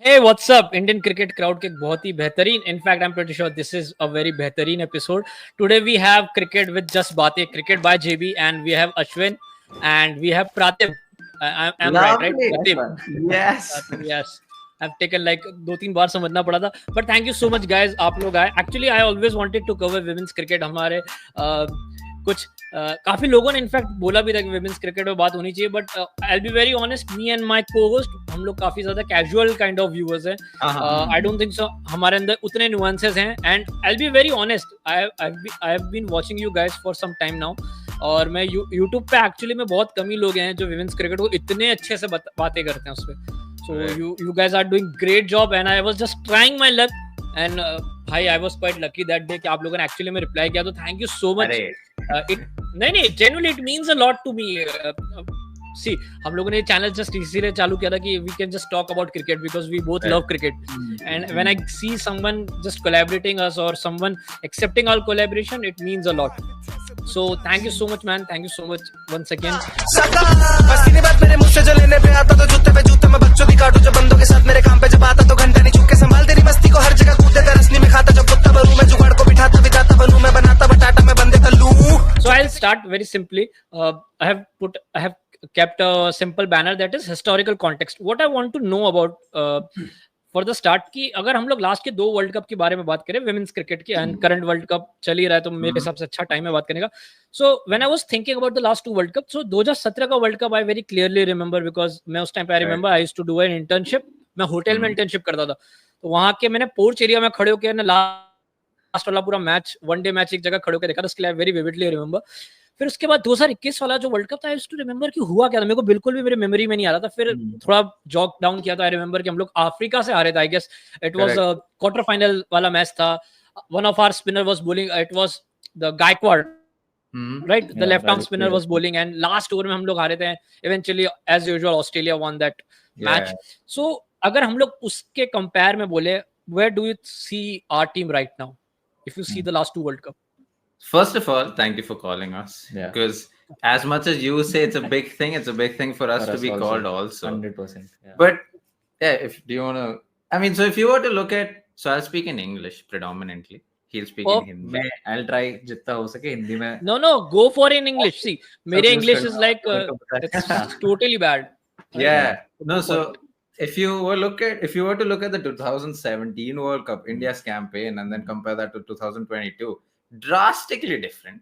Hey, what's up? Indian cricket crowd के बहुत ही बेहतरीन. In fact, I'm pretty sure this is a very बेहतरीन episode. Today we have cricket with just बातें cricket by JB and we have Ashwin and we have Pratib. I'm right? Lovely. Nice Pratib. one. Yes. Pratib, yes. I've taken like 2-3 बार समझना पड़ा था. But thank you so much guys. आप लोग आए. Actually, I always wanted to cover women's cricket. हमारे कुछ काफी लोगों ने इनफैक्ट बोला भी था कि विमेंस क्रिकेट में बात होनी चाहिए but I be very honest me and my co-host हम लोग काफी ज्यादा कैजुअल काइंड ऑफ व्यूअर्स हैं. आई डोंट थिंक सो हमारे अंदर उतने नुआंसेस हैं and I be very honest I have been watching you guys for some time now और मैं यूट्यूब पे एक्चुअली में बहुत कम ही लोग हैं जो विमेंस क्रिकेट को इतने अच्छे से बातें करते हैं उस पे. सो you guys are doing great job and I was just trying my luck and भाई I was quite lucky that day कि आप लोगों ने एक्चुअली में रिप्लाई किया तो थैंक यू सो मच. नहीं genuinely it means a lot to me. See, हम लोगों ने चैनल जस्ट इसीलिए चालू किया था कि we can just talk about cricket because we both love cricket and when I see someone just collaborating us or someone accepting our collaboration it means a lot. So thank you so much man, thank you so much once again. पसीने बात मेरे मुझसे जो लेने पे आता तो जूते में बच्चों की काटू जो बंदों के साथ मेरे काम पे जब आता तो घंटा नहीं चुप के संभाल तेरी मस्ती को हर जगह कूदे तरसनी में खाता जब कुत्ता बनूं मैं जुगाड़ को बिठाता बिठाता बनूं मैं बनाता बटाटा में बंदे तल्लू. So I'll start very simply. I have kept a simple banner that is historical context. What I want to know about for the start कि अगर हम लोग लास्ट के 2 वर्ल्ड कप के बारे में बात करें विमेंस क्रिकेट की एंड करंट वर्ल्ड कप चल ही रहा है तो मेरे हिसाब से अच्छा टाइम है बात करने का. So when I was thinking about the last 2 world cup सो 2017 का world cup I very clearly remember because मैं उस टाइम पे I remember I used to do an internship. मैं होटल में इंटर्नशिप करता था तो वहां के मैंने पोर्च एरिया में खड़े होकर लास्ट वाला पूरा मैच वन डे मैच एक जगह खड़े होकर देखा था. उसके लिए वेरी विविडली रिमेंबर. फिर उसके बाद 2021 वाला जो वर्ल्ड कप था आई यूज्ड टू रिमेंबर कि हुआ क्या था मेरे को बिल्कुल भी मेरे मेमोरी में नहीं आ रहा था. फिर थोड़ा जॉग डाउन किया था. आई रिमेंबर कि हम लोग अफ्रीका से हारे थे. I guess it was quarter final वाला मैच था. One of our spinner was bowling. It was the Gaikwad right the left arm spinner was bowling and last over में हम लोग हारे थे. Eventually as usual Australia won that match. So अगर हम लोग उसके कंपेयर में बोले where do you see our team right now if you see the last 2 world cup? First of all, thank you for calling us. Yeah. Because as much as you say it's a big thing, it's a big thing for us to be called also. 100%. Yeah. But yeah, do you want to? I mean, so if you were to look at, so I'll speak in English predominantly. He'll speak in Hindi. I'll try जितना हो सके हिंदी में. No, go for in English. See, मेरे English is like it's totally bad. Yeah. No, so if you were to look at the 2017 World Cup, India's campaign, and then compare that to 2022, drastically different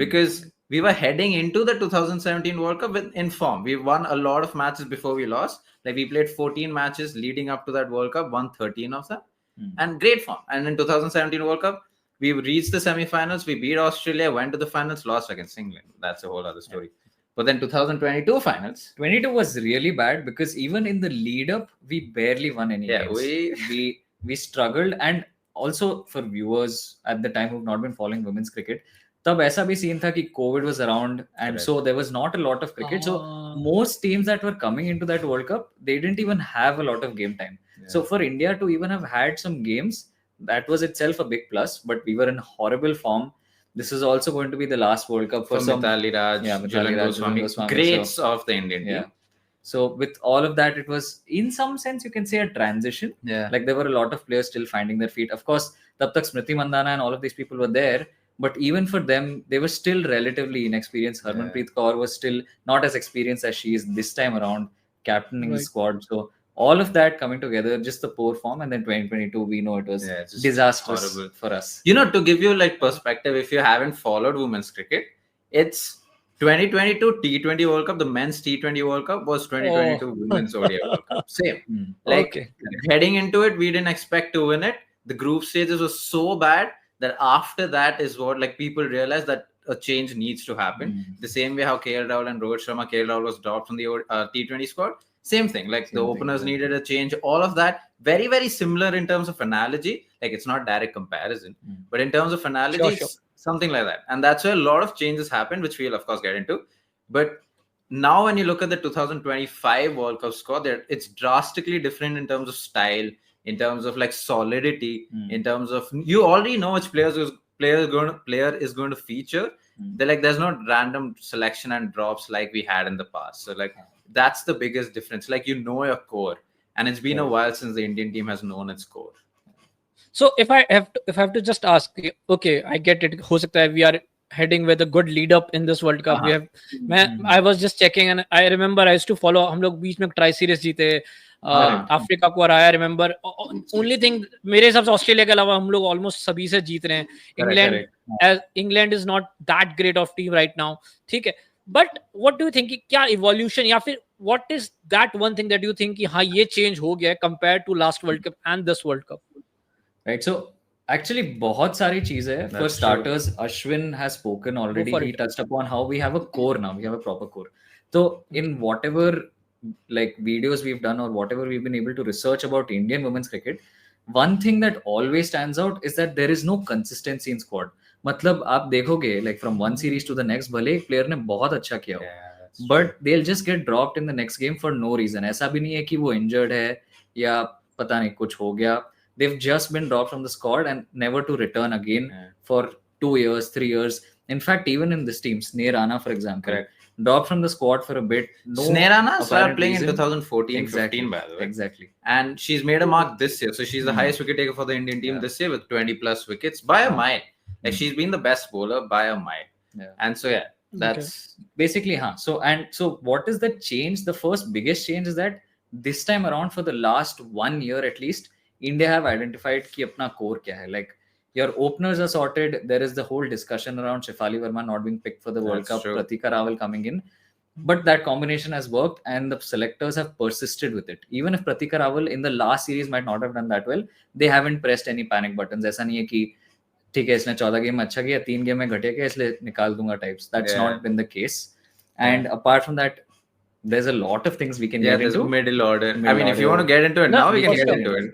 because we were heading into the 2017 World Cup in form. We won a lot of matches before we lost. Like we played 14 matches leading up to that World Cup, won 13 of them, and great form. And in 2017 World Cup, we reached the semi-finals. We beat Australia, went to the finals, lost against England. That's a whole other story. But then 2022 finals. 22 was really bad because even in the lead up, we barely won any games. We struggled. And also for viewers at the time who've not been following women's cricket, तब ऐसा भी scene था कि COVID was around and so there was not a lot of cricket. So most teams that were coming into that World Cup, they didn't even have a lot of game time. So for India to even have had some games, that was itself a big plus. But we were in horrible form. This is also going to be the last World Cup for some Mithali Raj, Jhulan Goswami, greats of the Indian team. So with all of that, it was in some sense you can say a transition. Like there were a lot of players still finding their feet. Of course, tab tak Smriti Mandhana and all of these people were there, but even for them, they were still relatively inexperienced. Harmanpreet Kaur was still not as experienced as she is this time around, captaining the squad. So all of that coming together, just the poor form, and then 2022, we know it was disastrous for us. You know, to give you like perspective, if you haven't followed women's cricket, it's 2022 T20 World Cup, the men's T20 World Cup was 2022 women's ODI World Cup. Same. Heading into it, we didn't expect to win it. The group stages was so bad that after that is what like people realized that a change needs to happen. The same way how KL Rahul and Rohit Sharma, KL Rahul was dropped from the T20 squad. Same thing. Like the openers needed a change. All of that very, very similar in terms of analogy. Like it's not direct comparison, but in terms of analogy, it's something like that. And that's where a lot of changes happened, which we'll of course get into. But now when you look at the 2025 World Cup squad, it's drastically different in terms of style, in terms of like solidity, in terms of you already know which player is going to feature. There's no random selection and drops like we had in the past. So like that's the biggest difference. Like you know your core. and it's been a while since the Indian team has known its core. So if I have to just ask, okay, I get it. हो सकता है we are heading with a good lead up in this World Cup. We have, I was just checking and I remember I used to follow. हम लोग बीच में tri series जीते, Africa को हराया. Remember only thing मेरे हिसाब से Australia के अलावा हम लोग ऑलमोस्ट सभी से जीत रहे हैं. England is not that great of team right now, ठीक है. But what do you think, क्या इवोल्यूशन या फिर what is that one thing that you think कि हाँ ये चेंज हो गया है compare to last World Cup and this World Cup? Right, so actually बहुत सारी चीजें हैं. For starters, Ashwin has spoken already. He touched upon how we have a core now. We have a proper core. So in whatever like videos we've done or whatever we've been able to research about Indian women's cricket, one thing that always stands out is that there is no consistency in squad. मतलब आप देखोगे like from one series to the next, भले एक player ने बहुत अच्छा किया हो, but they'll just get dropped in the next game for no reason. ऐसा भी नहीं है कि वो injured है या पता नहीं कुछ हो गया. They've just been dropped from the squad and never to return again for 2 years, 3 years. In fact, even in this team, Sneh Rana, for example, dropped from the squad for a bit. Sneh Rana started playing in 2014-15, by the way. Exactly. And she's made a mark this year. So she's the highest wicket taker for the Indian team this year with 20 plus wickets by a mile. Like she's been the best bowler by a mile. And so that's basically So what is the change? The first biggest change is that this time around, for the last 1 year at least, India have identified कि अपना core क्या है. Like your openers are sorted. There is the whole discussion around Shefali Verma not being picked for the World Cup, Pratika Rawal coming in. But that combination has worked and the selectors have persisted with it. Even if Pratika Rawal in the last series might not have done that well, they haven't pressed any panic buttons. ऐसा नहीं है कि ठीक है इसने 14 game अच्छा किया, 3 game में घटिया किया इसलिए निकाल दूंगा types. That's not been the case. And apart from that, there's a lot of things we can get into. Middle order. I mean, if you want to get into it now, we can get into it.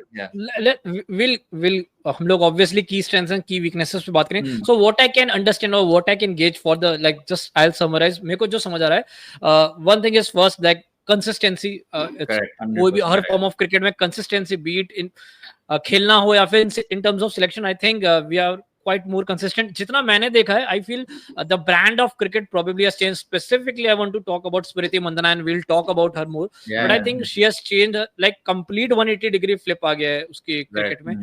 We'll हम लोग obviously key strengths and key weaknesses पे बात करें. So what I can understand or what I can gauge for the like just I'll summarize. मेरे को जो समझ आ रहा है, one thing is first like consistency. कोई भी हर form of cricket में consistency, be it in खेलना हो या फिर in terms of selection, I think we are quite more consistent. जितना मैंने देखा है, I feel the brand of cricket probably has changed. Specifically, I want to talk about Smriti Mandhana and we'll talk about her more. But I think she has changed, like complete 180 degree flip आ गया है उसकी cricket में.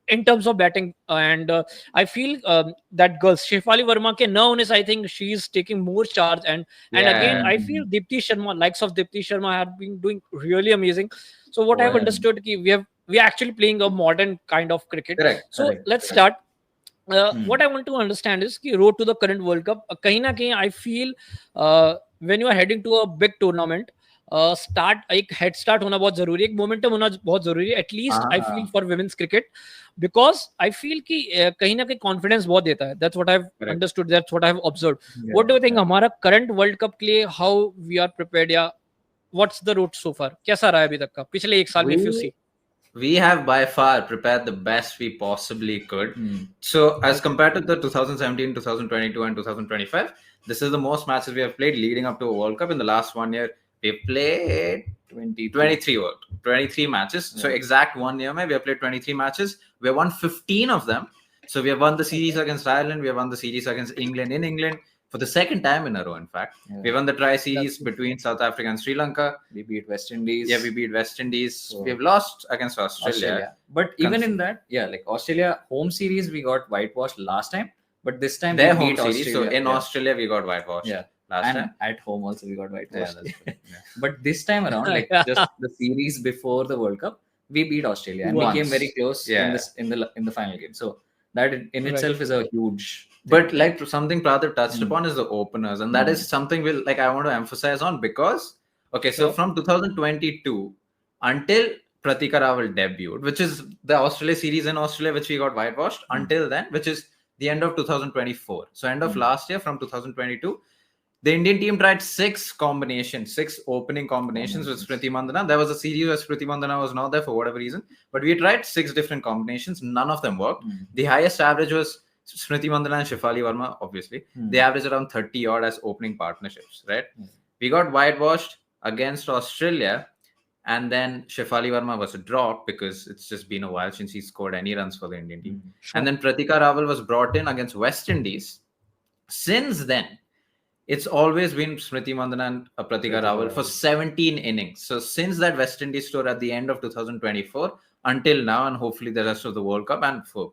In terms of batting, and I feel that girl Shefali Verma के न होने से I think she is taking more charge, and again I feel Deepti Sharma, likes of Deepti Sharma have been doing really amazing. So what I've understood कि we are actually playing a modern kind of cricket. So let's start. What I want to understand is कि road to the current World Cup, कहीं ना कहीं I feel when you are heading to a big tournament, एक head start होना बहुत जरूरी है, एक momentum होना बहुत जरूरी है, at least I feel for women's cricket, because I feel कि कहीं ना कहीं confidence बहुत देता है. That's what I've understood, that's what I've observed. What do you think हमारा current World Cup के लिए how we are prepared, या what's the road so far? कैसा रहा है अभी तक का पिछले एक साल में, if you see? We have by far prepared the best we possibly could. So as compared to the 2017, 2022 and 2025, this is the most matches we have played leading up to a World Cup. In the last 1 year, we played 23 matches. So exact 1 year, we have played 23 matches. We have won 15 of them. So we have won the series against Ireland. We have won the series against England in England for the second time in a row, in fact. We won the tri-series between South Africa and Sri Lanka. We beat West Indies. Yeah, we beat West Indies. So we have lost against Australia. But even in that, like Australia home series, we got whitewashed last time. But this time their we home beat series. Australia. So in Australia, we got whitewashed. Last and time. At home also we got whitewashed. But this time around, like just the series before the World Cup, we beat Australia and we came very close in the final game. So that in itself is a huge thing. But like something Pradip touched upon is the openers, and that is something I want to emphasize on, because so from 2022 until Pratika Rawal debuted, which is the Australia series in Australia, which we got whitewashed, until then, which is the end of 2024. So end of last year, from 2022, the Indian team tried 6 opening combinations with Smriti Mandhana. There was a series where Smriti Mandhana was not there for whatever reason, but we tried 6 different combinations. None of them worked. The highest average was Smriti Mandhana and Shefali Verma, obviously. They averaged around 30 odd as opening partnerships, right? We got whitewashed against Australia, and then Shefali Verma was dropped because it's just been a while since he scored any runs for the Indian team. And then Pratika Rawal was brought in against West Indies. Since then, it's always been Smriti Mandhana and Pratika Rawal for 17 innings. So since that West Indies tour at the end of 2024 until now, and hopefully the rest of the World Cup and for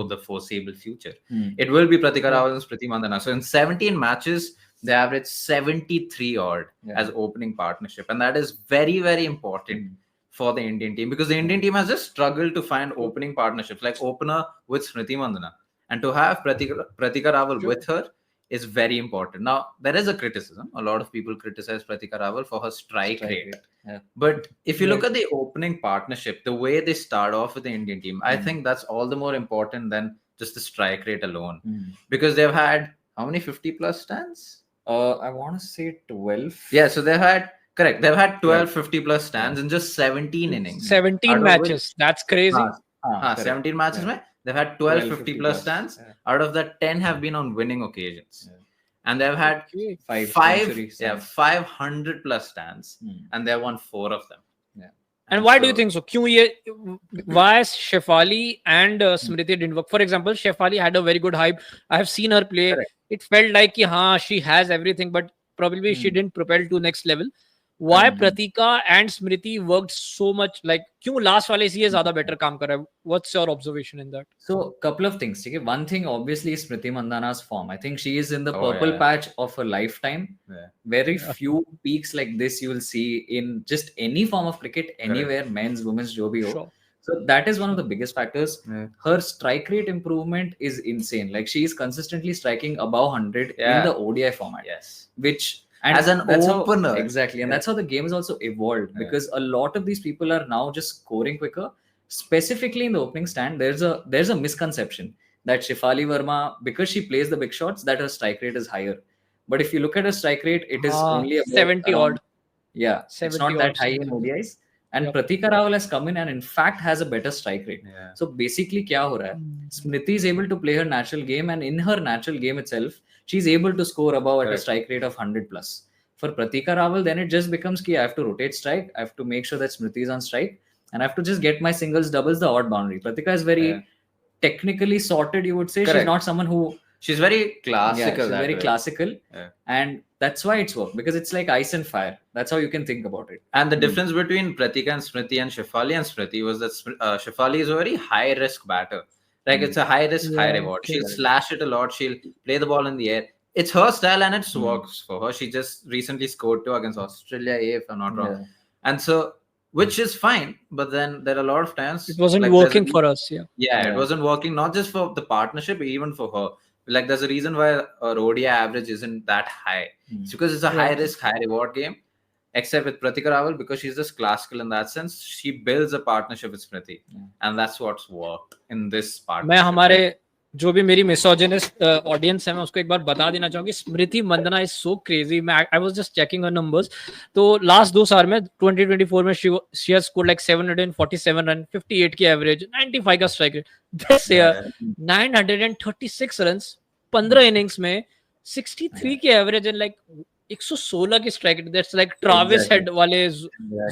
the foreseeable future, it will be Pratika Rawal and Smriti Mandhana. So in 17 matches, they average 73 odd as opening partnership, and that is very, very important for the Indian team, because the Indian team has just struggled to find opening partnerships, like opener with Smriti Mandhana, and to have Pratika Rawal with her is very important. Now, there is a criticism. A lot of people criticize Pratika Rawal for her strike rate. But if you look at the opening partnership, the way they start off with the Indian team, I think that's all the more important than just the strike rate alone. Because they've had, how many 50 plus stands? I want to say 12. Yeah, so they've had, correct, they've had 12 50 plus stands in just 17 innings. 17 matches. That's crazy. 17 matches. They've had 12 50 plus stands. Out of that, 10 have been on winning occasions. And they've had 500 plus stands. And they've won 4 of them. And why do you think so? Why Shefali and Smriti didn't work? For example, Shefali had a very good hype. I have seen her play. Correct. It felt like she has everything, but probably she didn't propel to next level. Why Pratika and Smriti worked so much? Like, क्यों last वाले से ज़्यादा better काम कर रहा है? What's your observation in that? So, couple of things. Okay? One thing, obviously, is Smriti Mandhana's form. I think she is in the purple patch of her lifetime. Very few peaks like this you will see in just any form of cricket, anywhere, men's, women's, jo bhi ho. Sure. So that is one of the biggest factors. Her strike rate improvement is insane. Like, she is consistently striking above 100 in the ODI format. Which... And as an opener. Exactly. And that's how the game has also evolved, because a lot of these people are now just scoring quicker. Specifically in the opening stand, there's a misconception that Shefali Verma, because she plays the big shots, that her strike rate is higher. But if you look at her strike rate, it is only about 70 odd. Yeah, it's not that high in ODIs. And Pratika Rawal has come in and in fact has a better strike rate. So basically, kya ho raha hai? Smriti is able to play her natural game, and in her natural game itself, she's able to score above at a strike rate of 100 plus. For Pratika Rawal, then it just becomes I have to rotate strike, I have to make sure that Smriti is on strike, and I have to just get my singles, doubles, the odd boundary. Pratika is very technically sorted, you would say. She's not someone who... She's very classical. She's very classical. And that's why it's worked, because it's like ice and fire. That's how you can think about it. And the difference between Pratika and Smriti and Shefali and Smriti was that Shefali is a very high risk batter. Like, it's a high risk, high reward. She'll slash it a lot. She'll play the ball in the air. It's her style and it works for her. She just recently scored 2 against Australia, if I'm not wrong. And so, which is fine. But then there are a lot of times... It wasn't working for us. It wasn't working, not just for the partnership, even for her. Like, there's a reason why her ODI average isn't that high. It's because it's a high risk, high reward game. Except with Pratika Rawal, because she's just classical in that sense, she builds a partnership with Smriti. And that's what's worked in this partnership. मैं हमारे जो भी मेरी misogynist audience है, मैं उसको एक बार बता देना चाहूँगी. Smriti Mandhana is so crazy. I was just checking her numbers. तो last 2 साल में 2024 में she has scored like 747 run, 58 की average, 95 का strike rate. This year 936 runs, 15 innings में 63 की average and like 116 की strike rate. That's like Travis head वाले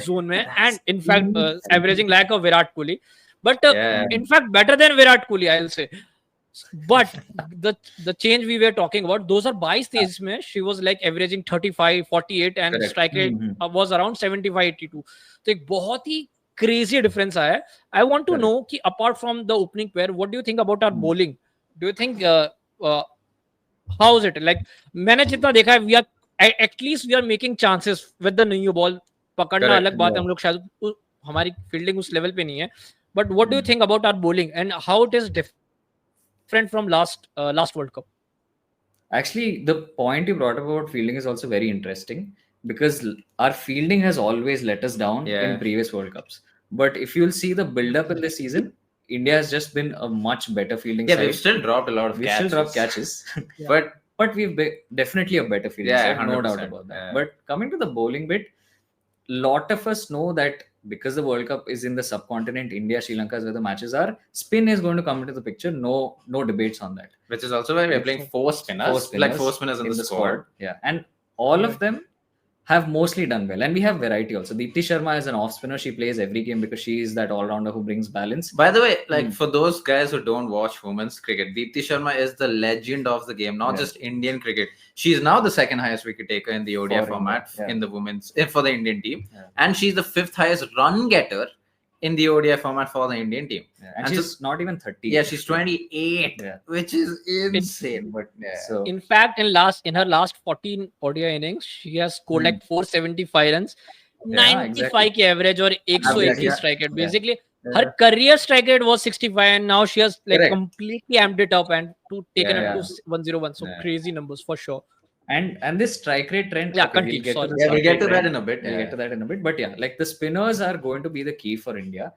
zone में, and in fact averaging like a Virat Kohli, but in fact better than Virat Kohli, I'll say. But the change we were talking about, those are 22 तेईस में she was like averaging 35 48 and strike rate was around 75 82. तो एक बहुत ही crazy difference आया है. I want to know कि apart from the opening pair, what do you think about our bowling? Do you think how is it? Like, मैंने जितना देखा है, we are at least we are making chances with the new ball. पकड़ना अलग बात है, हम लोग शायद हमारी fielding उस level पे नहीं है. But what do you think about our bowling and how it is different from last World Cup? Actually, the point you brought up about fielding is also very interesting, because our fielding has always let us down in previous World Cups. But if you'll see the build-up in this season, India has just been a much better fielding side. We've still dropped a lot of catches. We still drop catches. But we've definitely a better fielding side, no doubt about that. But coming to the bowling bit, lot of us know that because the World Cup is in the subcontinent, India, Sri Lanka is where the matches are, spin is going to come into the picture. No debates on that. Which is also why we're playing 4 spinners. Like 4 spinners in the squad. Yeah. And all of them have mostly done well, and we have variety also. Deepti Sharma is an off spinner. She plays every game because she is that all rounder who brings balance. By the way, like for those guys who don't watch women's cricket, Deepti Sharma is the legend of the game, not just Indian cricket. She's now the second highest wicket taker in the ODI format in the women's for the Indian team, and she's the fifth highest run getter in the ODI format for the Indian team. And she's not even 30. Yeah, she's 28, which is insane. But so in fact, in her last 14 ODI innings, she has scored like 475 runs, 95 ki average or 180 strike rate. Basically, her career strike rate was 65, and now she has like completely amped it up and taken it to 101. So crazy numbers for sure. And this strike rate trend, we'll get to that in a bit. We'll get to that in a bit. But yeah, like the spinners are going to be the key for India.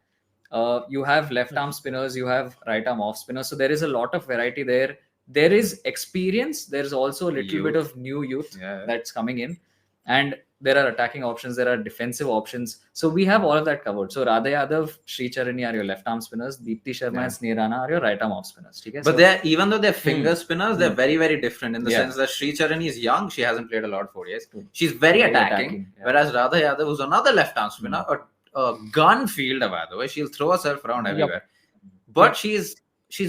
You have left arm spinners, you have right arm off spinners. So there is a lot of variety there. There is experience. There's also a little bit of new youth that's coming in. And there are attacking options, there are defensive options. So we have all of that covered. So Radha Yadav, Sri Charani are your left arm spinners, Deepti Sharma and Sneha Rana are your right arm off spinners. Okay? But they're, even though they're finger spinners, they're very, very different in the sense that Sri Charani is young, she hasn't played a lot for years. She's very attacking. Whereas Radha Yadav, who's another left arm spinner, a gun fielder, by the way, she'll throw herself around everywhere. But she's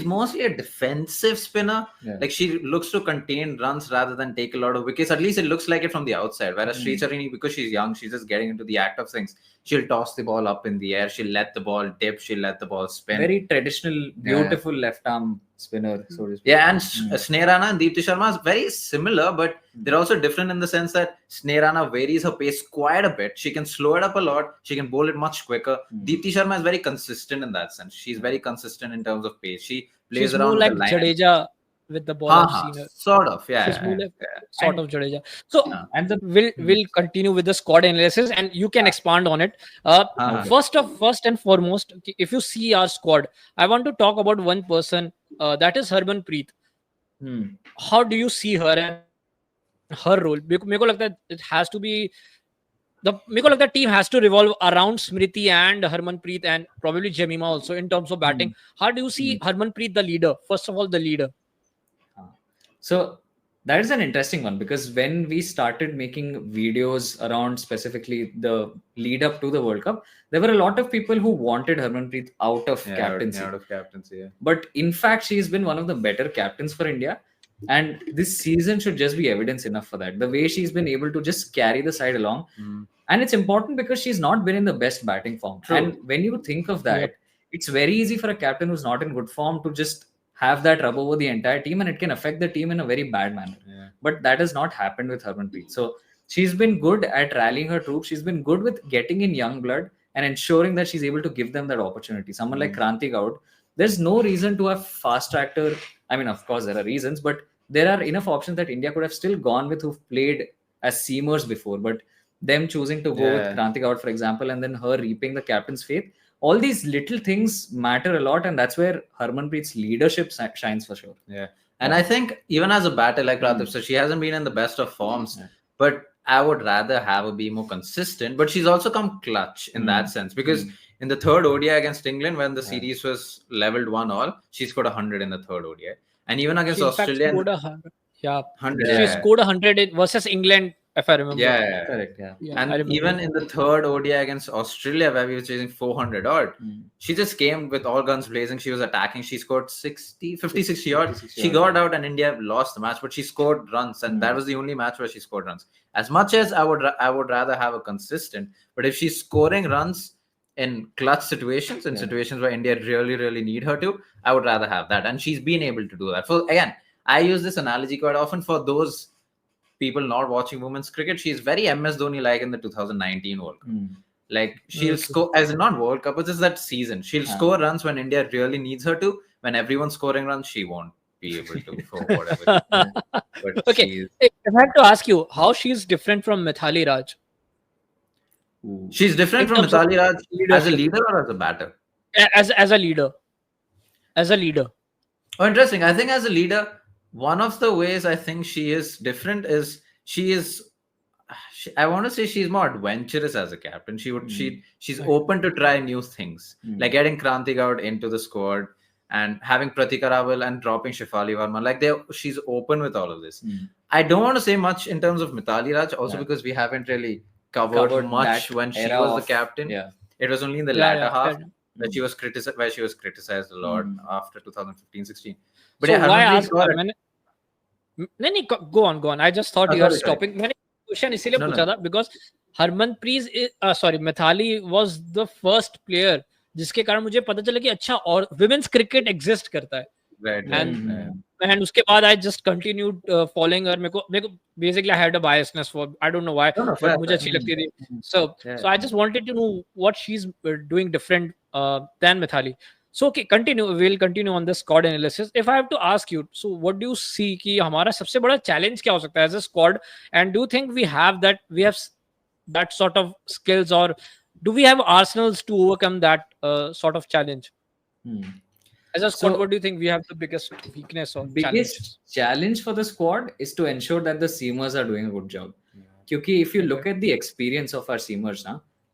mostly a defensive spinner. Like she looks to contain runs rather than take a lot of wickets. At least it looks like it from the outside. Whereas Sri Charini, because she's young, she's just getting into the act of things. She'll toss the ball up in the air. She'll let the ball dip. She'll let the ball spin. Very traditional, beautiful left arm spinner, so to speak. Yeah, and Sneha Rana and Deepti Sharma is very similar, but they're also different in the sense that Sneha Rana varies her pace quite a bit. She can slow it up a lot. She can bowl it much quicker. Deepti Sharma is very consistent in that sense. She's very consistent in terms of pace. She plays around like the line. Jadeja with the ball. I've seen her. Sort of, sort of Jadeja. So we'll continue with the squad analysis, and you can expand on it. First and foremost, if you see our squad, I want to talk about one person. That is Harmanpreet. How do you see her and her role? मेरे को लगता है it has to be मेरे को लगता है team has to revolve around Smriti and Harmanpreet and probably Jemima also in terms of batting. How do you see Harmanpreet the leader? First of all, the leader. So that is an interesting one, because when we started making videos around specifically the lead up to the World Cup, there were a lot of people who wanted Harmanpreet out of captaincy. But in fact, she's been one of the better captains for India. And this season should just be evidence enough for that. The way she's been able to just carry the side along. And it's important because she's not been in the best batting form. True. And when you think of that, it's very easy for a captain who's not in good form to just have that rub over the entire team, and it can affect the team in a very bad manner. But that has not happened with Harmanpreet. So she's been good at rallying her troops. She's been good with getting in young blood and ensuring that she's able to give them that opportunity. Someone like Kranti Gaud, there's no reason to have fast-tracked her. I mean, of course, there are reasons, but there are enough options that India could have still gone with who've played as seamers before. But them choosing to go with Kranti Gaud, for example, and then her reaping the captain's faith, all these little things matter a lot, and that's where Harmanpreet's leadership shines for sure. And I think even as a batter, like Pratap said, she hasn't been in the best of forms, but I would rather have her be more consistent. But she's also come clutch in that sense, because in the third ODI against England, when the series was leveled 1-1, she scored 100 in the third ODI. And even against she Australia, she scored 100 versus England, if I remember. Correct. And even in the third ODI against Australia, where we were chasing 400 odd, she just came with all guns blazing. She was attacking. She scored 50, 60 odd. She got out and India lost the match, but she scored runs, and that was the only match where she scored runs. As much as I would rather have a consistent, but if she's scoring runs in clutch situations, in situations where India really, really need her to, I would rather have that. And she's been able to do that. So again, I use this analogy quite often for those people not watching women's cricket. She's very MS Dhoni like in the 2019 World Cup. Like she'll score, as in not World Cup, it's just that season. She'll score runs when India really needs her to. When everyone's scoring runs, she won't be able to for whatever. But okay, if I have to ask you, how she's different from Mithali Raj? She's different from Mithali Raj as a leader or as a batter? As a leader. As a leader. Oh, interesting. I think as a leader, one of the ways I think she is different is I want to say she's more adventurous as a captain. She's open to try new things, like getting Kranti Gaud into the squad and having Pratika Rawal and dropping Shefali Verma. Like she's open with all of this. I don't want to say much in terms of Mithali Raj, also Yeah. because we haven't really covered much that when she era was the of- captain. Yeah. It was only in the Yeah, latter yeah, half fair. that she was criticized a lot after 2015-16. But So yeah, why Harmanpreet ask? Kaur. नहीं go on. I just thought Oh, you are sorry. stopping. मैंने question इसीलिए No, पूछा no. था because Harmanpreet sorry Mithali was the first player जिसके कारण मुझे पता चला कि अच्छा और women's cricket exist करता है. Right. And उसके बाद I just continued following her. मेरे को basically I had a biasness for I don't know why, No, but fair, मुझे fair. अच्छी लगती थी. So I just wanted to know what she's doing different than Mithali. So okay, we'll continue on this squad analysis. If I have to ask you, so what do you see कि हमारा सबसे बड़ा challenge क्या हो सकता है as a squad, and do you think we have that sort of skills, or do we have arsenals to overcome that sort of challenge? As a squad, So- what do you think we have the biggest weakness or biggest challenges? challenge for the squad is to ensure that the seamers are doing a good job. Because if you look at the experience of our seamers,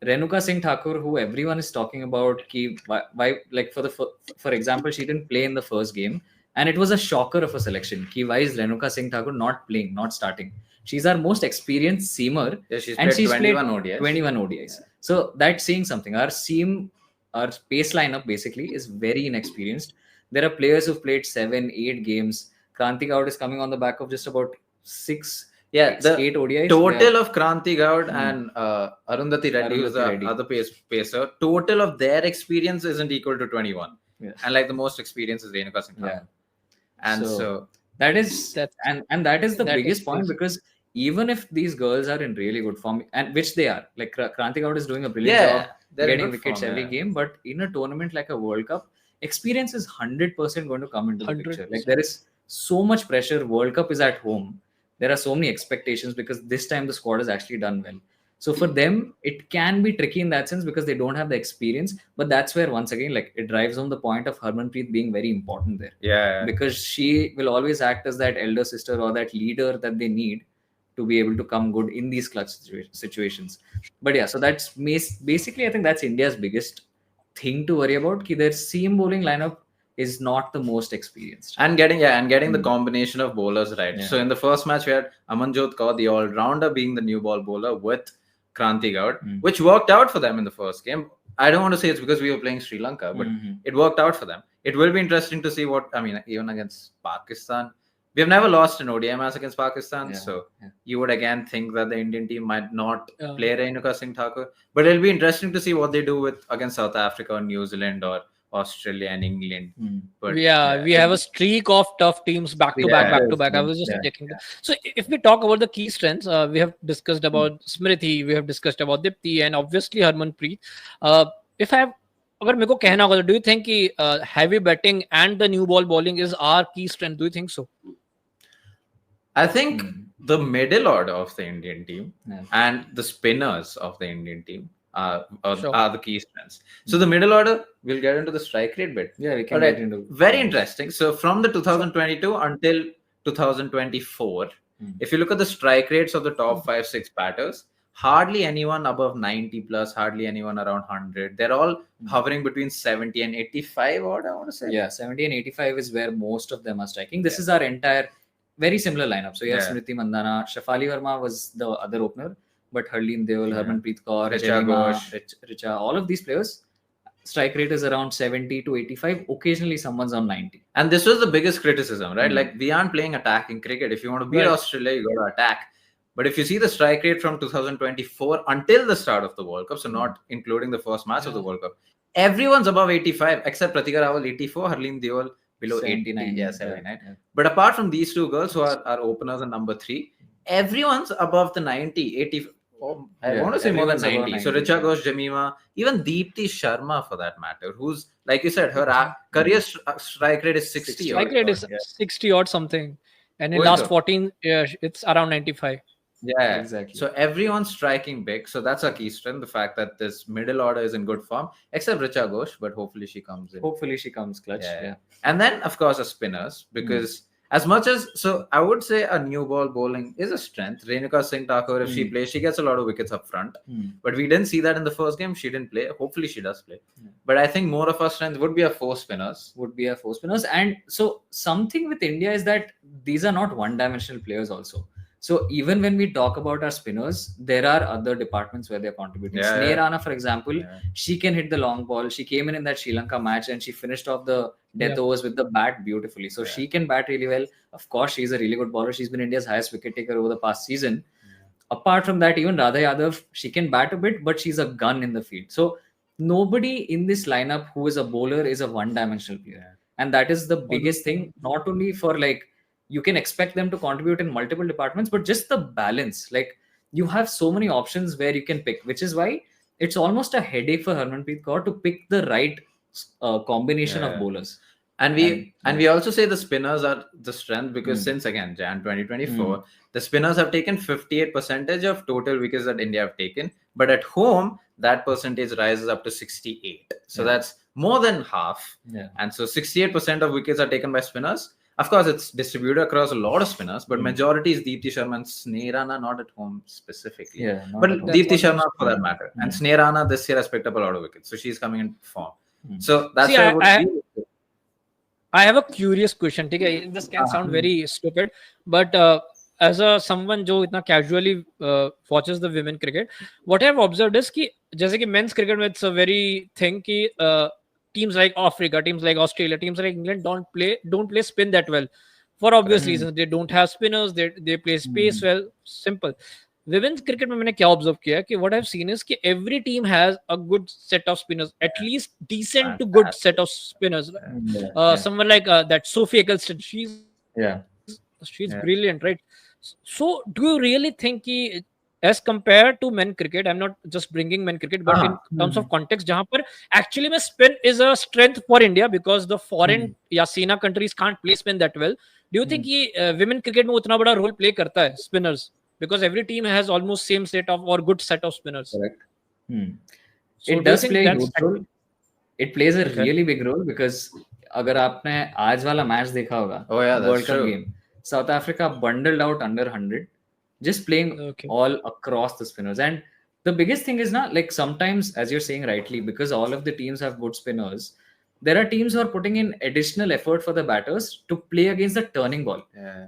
Renuka Singh Thakur, who everyone is talking about, why like for example, she didn't play in the first game, and it was a shocker of a selection. Why is Renuka Singh Thakur not playing, not starting? She's our most experienced seamer, Yeah, she's and played she's 21 played ODIs. 21 ODIs. So that's saying something. Our pace lineup basically is very inexperienced. There are players who've played 7-8 games. Kranti Gaud is coming on the back of just about 8 ODIs. Total of Kranti Gaud and Arundhati Reddy, who's the Reddy. other pacer, total of their experience isn't equal to 21. Yeah. And like the most experience is Renuka Singh Thakur. Yeah. And so that is that is the that biggest is point, crazy. because even if these girls are in really good form, and which they are, like Kranti Gaud is doing a brilliant job they're in getting good wickets form, every game, but in a tournament like a World Cup, experience is 100% going to come into the picture. Like 100%. there is so much pressure. World Cup is at home. There are so many expectations because this time the squad has actually done well. So for them, it can be tricky in that sense because they don't have the experience. But that's where, once again, like it drives home the point of Harmanpreet being very important there. Yeah. Because she will always act as that elder sister or that leader that they need to be able to come good in these clutch situations. But yeah, so that's basically, I think that's India's biggest thing to worry about. Ki their seam bowling lineup is not the most experienced. And getting the combination of bowlers right. Yeah. So in the first match, we had Amanjot Kaur, the all-rounder, being the new ball bowler with Kranti Gaud, which worked out for them in the first game. I don't want to say it's because we were playing Sri Lanka, but it worked out for them. It will be interesting to see even against Pakistan. We have never lost an ODI match against Pakistan, you would again think that the Indian team might not play Renuka Singh Thakur. But it'll be interesting to see what they do against South Africa or New Zealand or Australia and England. But we have a streak of tough teams back to back. I was just checking. So if we talk about the key strengths, we have discussed about Smriti, we have discussed about Dipti, and obviously Harmanpreet. If I have, अगर मेरे को कहना होगा, do you think कि heavy batting and the new ball bowling is our key strength? Do you think so? I think the middle order of the Indian team and the spinners of the Indian team are the key strengths. So the middle order, we'll get into the strike rate bit. Yeah, we can get into very interesting. So from the 2022 until 2024, if you look at the strike rates of the top 5-6 batters, hardly anyone above 90 plus, hardly anyone around 100. They're all hovering between 70 and 85 odd, I want to say. Yeah, 70 and 85 is where most of them are striking. This is our entire very similar lineup. So you have Smriti Mandhana, Shafali Verma was the other opener, but Harleen Deol, Harmanpreet Kaur, Richa, all of these players, strike rate is around 70 to 85. Occasionally someone's on 90. And this was the biggest criticism, right? Like we aren't playing attacking cricket. If you want to beat Australia, you got to attack. But if you see the strike rate from 2024 until the start of the World Cup, so not including the first match of the World Cup, everyone's above 85 except Pratika Rawal 84, Harleen Deol below 79, 79. But apart from these two girls who are openers and number 3, everyone's above the 90, 80. I want to say more than 90. So Richa Ghosh, Jamima, even Deepti Sharma for that matter, who's, like you said, her career strike rate is 60. Strike rate is 60 odd something. And in last 14 years, it's around 95. Yeah, exactly. So everyone's striking big. So that's a key strength, the fact that this middle order is in good form, except Richa Ghosh, but hopefully she comes in. Hopefully she comes clutch. And then, of course, the spinners, because as much as, so I would say a new ball bowling is a strength. Renuka Singh Thakur, if she plays, she gets a lot of wickets up front. But we didn't see that in the first game. She didn't play. Hopefully she does play. But I think more of our strength would be our four spinners. And so something with India is that these are not one-dimensional players also. So even when we talk about our spinners, there are other departments where they're contributing. Sneha Rana, for example, she can hit the long ball. She came in that Sri Lanka match and she finished off the death overs with the bat beautifully. So she can bat really well. Of course, she's a really good bowler. She's been India's highest wicket taker over the past season. Apart from that, even Radha Yadav, she can bat a bit, but she's a gun in the field. So nobody in this lineup who is a bowler is a one-dimensional player. And that is the biggest thing, not only for like, you can expect them to contribute in multiple departments, but just the balance. Like you have so many options where you can pick, which is why it's almost a headache for Harmanpreet Kaur to pick the right combination of bowlers. And we also say the spinners are the strength because since again Jan 2024, the spinners have taken 58% of total wickets that India have taken, but at home that percentage rises up to 68. So that's more than half. And so 68% of wickets are taken by spinners. Of course, it's distributed across a lot of spinners, but majority is Deepti Sharma and Sneha Rana, not at home specifically. But Deepti Sharma for that matter. And Sneha Rana this year has picked up a lot of wickets, so she's coming in form. So that's I have a curious question. Okay, this can sound very stupid, but as a someone जो इतना casually watches the women cricket, what I have observed is कि जैसे कि men's cricket में it's a very thing कि teams like Africa, teams like Australia, teams like England don't play spin that well for obvious reasons. They don't have spinners. They play space well. Simple. Women's cricket में मैंने क्या observe किया कि what I've seen is कि every team has a good set of spinners, at least decent to good set of spinners. Someone like that Sophie Eccleston, she's brilliant, right? So do you really think कि as compared to men cricket, I'm not just bringing men cricket, but in terms of context, जहाँ पर actually में spin is a strength for India because the foreign या सेना countries can't play spin that well. Do you think कि women cricket में उतना बड़ा role play करता है spinners? Because every team has almost same set of or good set of spinners. Correct. So it does play a huge role. It plays a really big role because अगर आपने आज वाला match देखा होगा, World Cup game, South Africa bundled out under 100, just playing all across the spinners. And the biggest thing is not like sometimes, as you're saying rightly, because all of the teams have good spinners, there are teams who are putting in additional effort for the batters to play against the turning ball.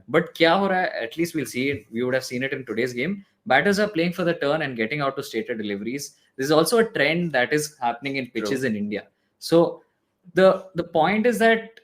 But kya ho raha hai, at least we'll see it. We would have seen it in today's game. Batters are playing for the turn and getting out to straighter deliveries. This is also a trend that is happening in pitches in India. So the point is that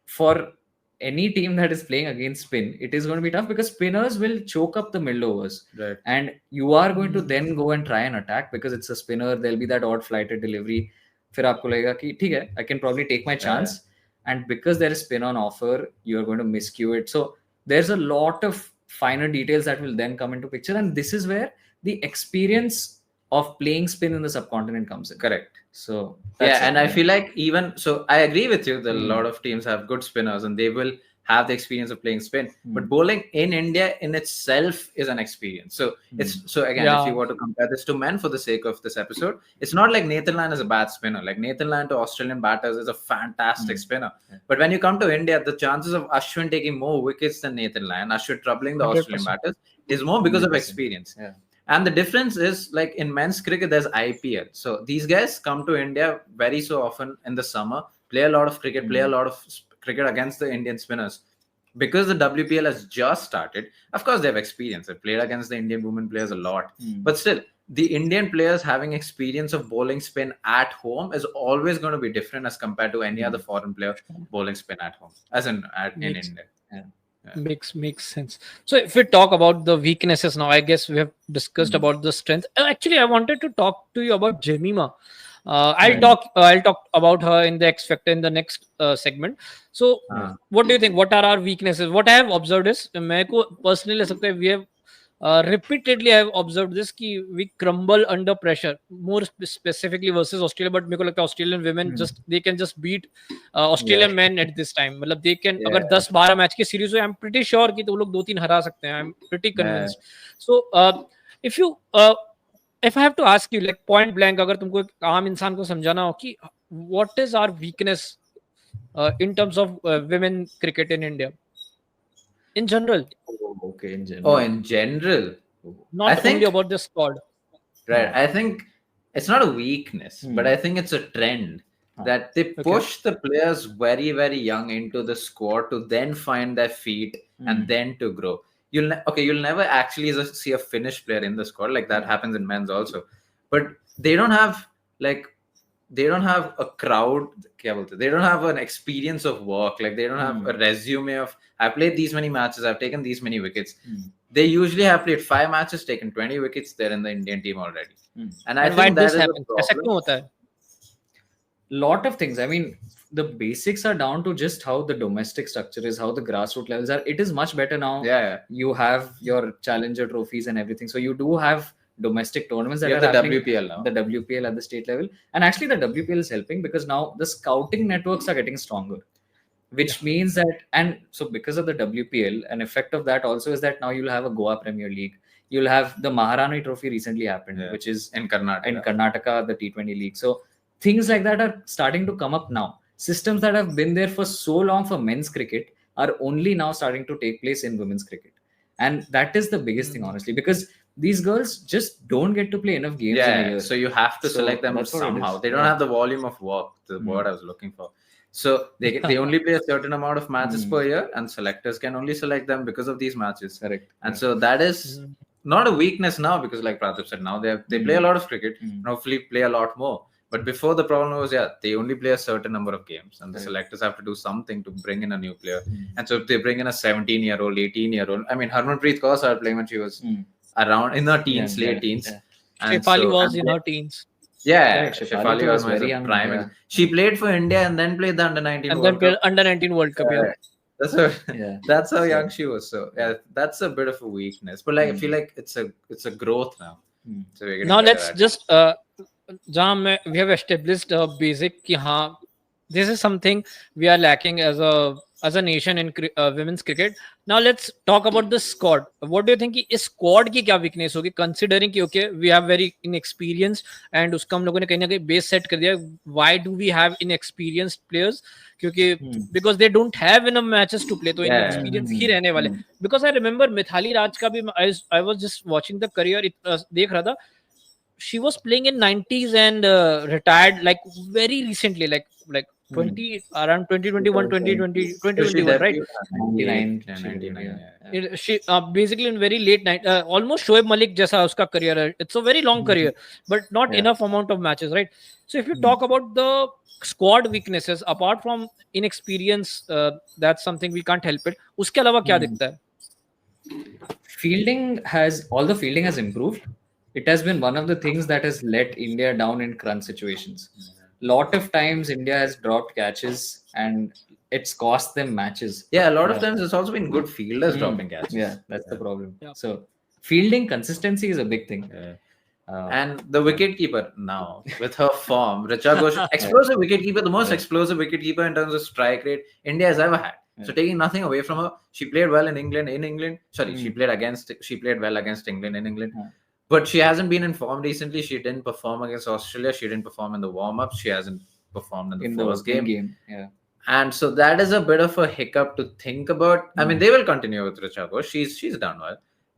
for any team that is playing against spin, it is going to be tough because spinners will choke up the middle overs. And you are going to then go and try and attack because it's a spinner. There'll be that odd flighted delivery. फिर आपको लगेगा कि ठीक है, I can probably take my chance, and because there is spin on offer, you are going to miscue it. So there's a lot of finer details that will then come into picture, and this is where the experience of playing spin in the subcontinent comes in. Correct. So and I feel like even so, I agree with you that a lot of teams have good spinners and they will have the experience of playing spin, but bowling in India in itself is an experience. So it's again, if you want to compare this to men for the sake of this episode, it's not like Nathan Lyon is a bad spinner. Like Nathan Lyon to Australian batters is a fantastic spinner. But when you come to India, the chances of Ashwin taking more wickets than Nathan Lyon, Ashwin troubling the 100%. Australian batters, is more because of experience. And the difference is, like in men's cricket, there's IPL. So these guys come to India very so often in the summer, play a lot of cricket, play a lot of cricket against the Indian spinners. Because the WPL has just started, of course they have experience. They've played against the Indian women players a lot. But still, the Indian players having experience of bowling spin at home is always going to be different as compared to any other foreign player bowling spin at home, as in India. Makes sense. So if we talk about the weaknesses now, I guess we have discussed about the strength. Actually, I wanted to talk to you about Jemima. I'll talk about her in the X Factor in the next segment. So what do you think? What are our weaknesses? What I have observed is, मैं को personally लगता है we have repeatedly I have observed this कि we crumble under pressure, more specifically versus Australia. But मेरे को लगता है Australian women they can just beat Australian men at this time. मतलब they can अगर 10-12 मैच की सीरीज हो, I'm pretty sure कि तो वो लोग 2-3 हरा सकते हैं. I'm pretty convinced. So if I have to ask you, like point blank, अगर तुमको एक आम इंसान को समझाना हो कि what is our weakness in terms of women cricket in India? in general, Oh, okay, in Oh, general. in general, I not only think about the squad. right. I think it's not a weakness, but Hmm. I think it's a trend Huh. that they Okay. push the players very, very young into the squad to then find their feet and then to grow. You'll never actually see a finished player in the squad, like that happens in men's also, but they don't have like they don't have a crowd. क्या बोलते हैं? They don't have an experience of work. Like they don't have a resume of I've played these many matches, I've taken these many wickets. They usually have played 5 matches, taken 20 wickets. They're in the Indian team already. And I And why think that this is a happens? ऐसा problem. क्यों होता है? Lot of things. I mean, the basics are down to just how the domestic structure is, how the grassroots levels are. It is much better now. Yeah. You have your challenger trophies and everything. So you do have domestic tournaments that You are have the happening. WPL now. The WPL at the state level. And actually the WPL is helping because now the scouting networks are getting stronger. Which means that, and so because of the WPL, an effect of that also is that now you'll have a Goa Premier League. You'll have the Maharani Trophy recently happened, which is in Karnataka. In Karnataka, the T20 League. So things like that are starting to come up now. Systems that have been there for so long for men's cricket are only now starting to take place in women's cricket. And that is the biggest thing, honestly, because these girls just don't get to play enough games in a year. So you have to select them somehow. They don't have the volume of work, the word I was looking for. So they only play a certain amount of matches per year, and selectors can only select them because of these matches. Correct. And so that is not a weakness now, because like Pratap said, now they play a lot of cricket and hopefully play a lot more. But before, the problem was they only play a certain number of games, and the selectors have to do something to bring in a new player. And so if they bring in a 17-year-old, 18-year-old, I mean, Harmanpreet Kaur started playing when she was around in her teens, late teens. And Shefali was in her teens. Yeah, Correct. Shefali was very young. Prime. She played for India and then played the under-19 And World then played Cup. under-19 World Cup. That's how young she was. So that's a bit of a weakness. But like I feel like it's a growth now. So we're getting Now better let's at it. just we have established a basic कि हाँ, this is something we are lacking as a nation in women's cricket. Now let's talk about the squad. What do you think कि इस squad की क्या weakness होगी, considering कि okay we have very inexperienced and उसका हम लोगों ने कहीं ना कहीं base set कर दिया. Why do we have inexperienced players? क्योंकि because they don't have enough matches to play, तो inexperienced ही रहने वाले. Because I remember Mithali Raj का भी I was just watching the career, देख रहा था. She was playing in 90s and retired like very recently, like 20 around 2021 2020 2021, right? 99. She basically in very late night, almost Shoaib Malik jaisa uska career hai. It's a very long career, but not enough amount of matches, right? So if you talk about the squad weaknesses apart from inexperience, that's something we can't help it. Uske alawa kya dikhta hai? Fielding has improved. It has been one of the things that has let India down in crunch situations. Lot of times India has dropped catches and it's cost them matches. Yeah, a lot of times it's also been good fielders dropping catches. Yeah, that's the problem. So fielding consistency is a big thing. And the wicketkeeper now, with her form, Richa Ghosh, explosive wicketkeeper, the most explosive wicketkeeper in terms of strike rate India has ever had. So taking nothing away from her, she played well in England. She played well against England in England. But she hasn't been in form recently. She didn't perform against Australia. She didn't perform in the warm-ups. She hasn't performed in the first game. Yeah. And so that is a bit of a hiccup to think about. I mean, they will continue with Richa Ghosh. She's done well.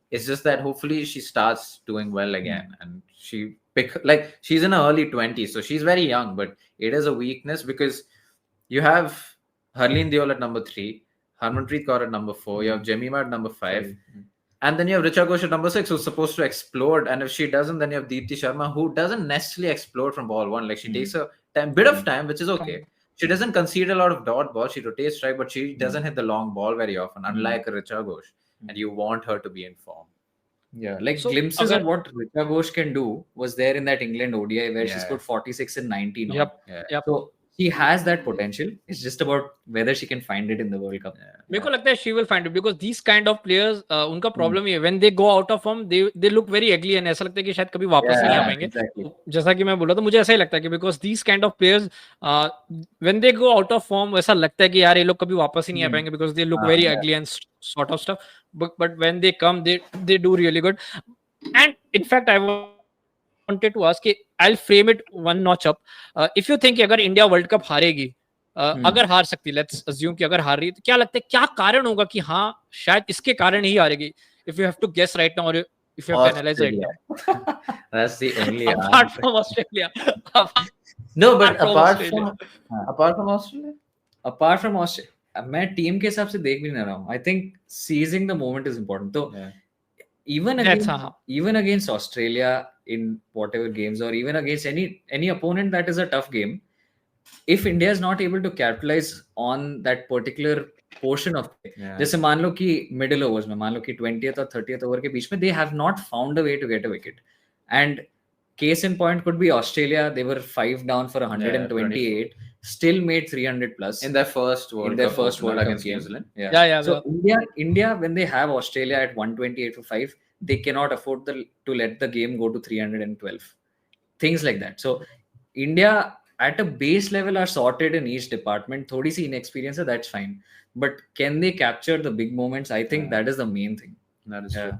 It's just that hopefully she starts doing well again. And she's in her early 20s. So she's very young. But it is a weakness because you have Harleen Deol at number 3, Harmanpreet Kaur at number 4, you have Jemima at number 5. And then you have Richa Ghosh at number 6, who's supposed to explode. And if she doesn't, then you have Deepti Sharma, who doesn't necessarily explode from ball 1. Like she takes a bit of time, which is okay. She doesn't concede a lot of dot balls. She rotates strike, but she doesn't hit the long ball very often, unlike Richa Ghosh. And you want her to be in form. Yeah, like so, glimpses of what Richa Ghosh can do was there in that England ODI where she scored 46 in 19. Yep. So she has that potential. It's just about whether she can find it in the World Cup. मेरे को लगता है she will find it because these kind of players उनका problem ये when they go out of form they look very ugly and ऐसा लगता है कि शायद कभी वापस नहीं आ पाएंगे. Exactly. जैसा कि मैं बोला तो मुझे ऐसा ही लगता है कि because these kind of players when they go out of form ऐसा लगता है कि यार ये लोग कभी वापस ही नहीं आ पाएंगे because they look very ugly and sort of stuff. But when they come they do really good. And in fact I wanted to ask, I'll frame it one notch up. If you think अगर India World Cup हारेगी अगर हार सकती, let's assume कि अगर हार रही, तो क्या लगता है क्या कारण होगा कि हाँ शायद इसके कारण ही हारेगी? If you have to guess right now, or if you have to analyze right Australia. now. That's the only Apart answer. from Australia. No, but from apart Australia. from Australia, apart from Australia, मैं team के हिसाब से देख भी नहीं रहा हूँ. I think seizing the moment is important. तो even against Australia in whatever games, or even against any opponent that is a tough game, if India is not able to capitalize on that particular portion of play, जैसे मान लो कि middle overs में, मान लो कि 20th और 30th over के बीच में, they have not found a way to get a wicket. And case in point could be Australia. They were 5 down for 128, still made 300 plus in their first World Cup against game. New Zealand. Yeah. So India, when they have Australia at 128 for 5, they cannot afford to let the game go to 312. Things like that. So India at a base level are sorted in each department. Thodi si inexperience, that's fine. But can they capture the big moments? I think that is the main thing. That is true.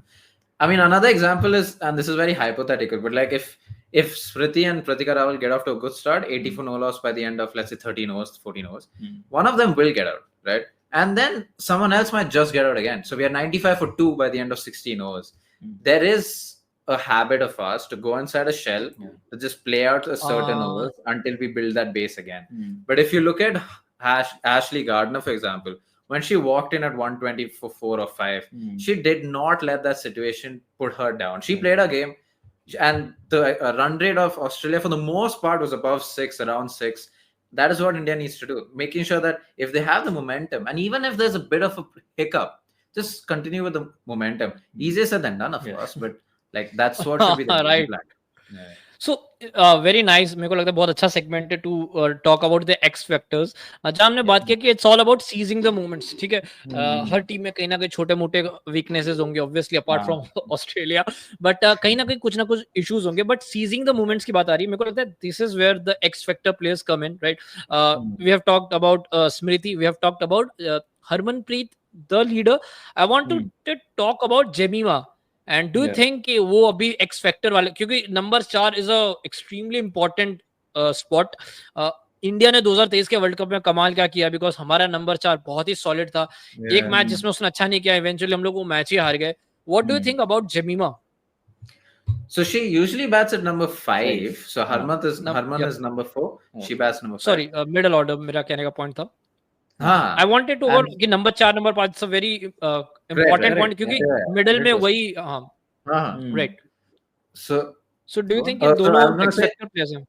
I mean, another example is, and this is very hypothetical, but like if Smriti and Pratika Rawal get off to a good start, 84 no loss by the end of, let's say, 13 overs, 14 overs, one of them will get out, right? And then someone else might just get out again. So we are 95 for 2 by the end of 16 overs. There is a habit of us to go inside a shell to just play out a certain overs until we build that base again. But if you look at Ashley Gardner, for example, when she walked in at 120 for 4 or 5, she did not let that situation put her down. She played a game, and the run rate of Australia for the most part was above 6, around 6. That is what India needs to do, making sure that if they have the momentum, and even if there's a bit of a hiccup, just continue with the momentum. Easier said than done, of course, but like that's what should be the game plan. So very nice. मेरे को लगता है बहुत अच्छा segment है to talk about the X factors. जहाँ हमने बात किया कि it's all about seizing the moments. ठीक है, हर टीम में कहीं ना कहीं छोटे मोटे weaknesses होंगे, obviously apart from Australia, but कहीं ना कुछ issues होंगे. But seizing the moments की बात आ रही है, मेरे को लगता है this is where the X factor players come in, right? We have talked about Smriti, we have talked about Harmanpreet, the leader. I want to talk about Jemima. And do you think कि वो अभी x factor वाले, क्योंकि number 4 is a extremely important spot. India ने 2023 के world cup में कमाल क्या किया, बिकॉज हमारा नंबर 4 बहुत ही सॉलिड था. एक मैच जिसमें उसने अच्छा नहीं किया, इवेंचुअली हम लोग वो मैच ही हार गए. What do you think about Jemima? So she usually bats at number 5. So Harman is number 4. She bats number 5. Sorry, middle order मेरा कहने का पॉइंट था. I wanted to go कि number 4 number 5 it's a very important point, क्योंकि middle में वही right. So do you think कि दोनों X factor players हैं?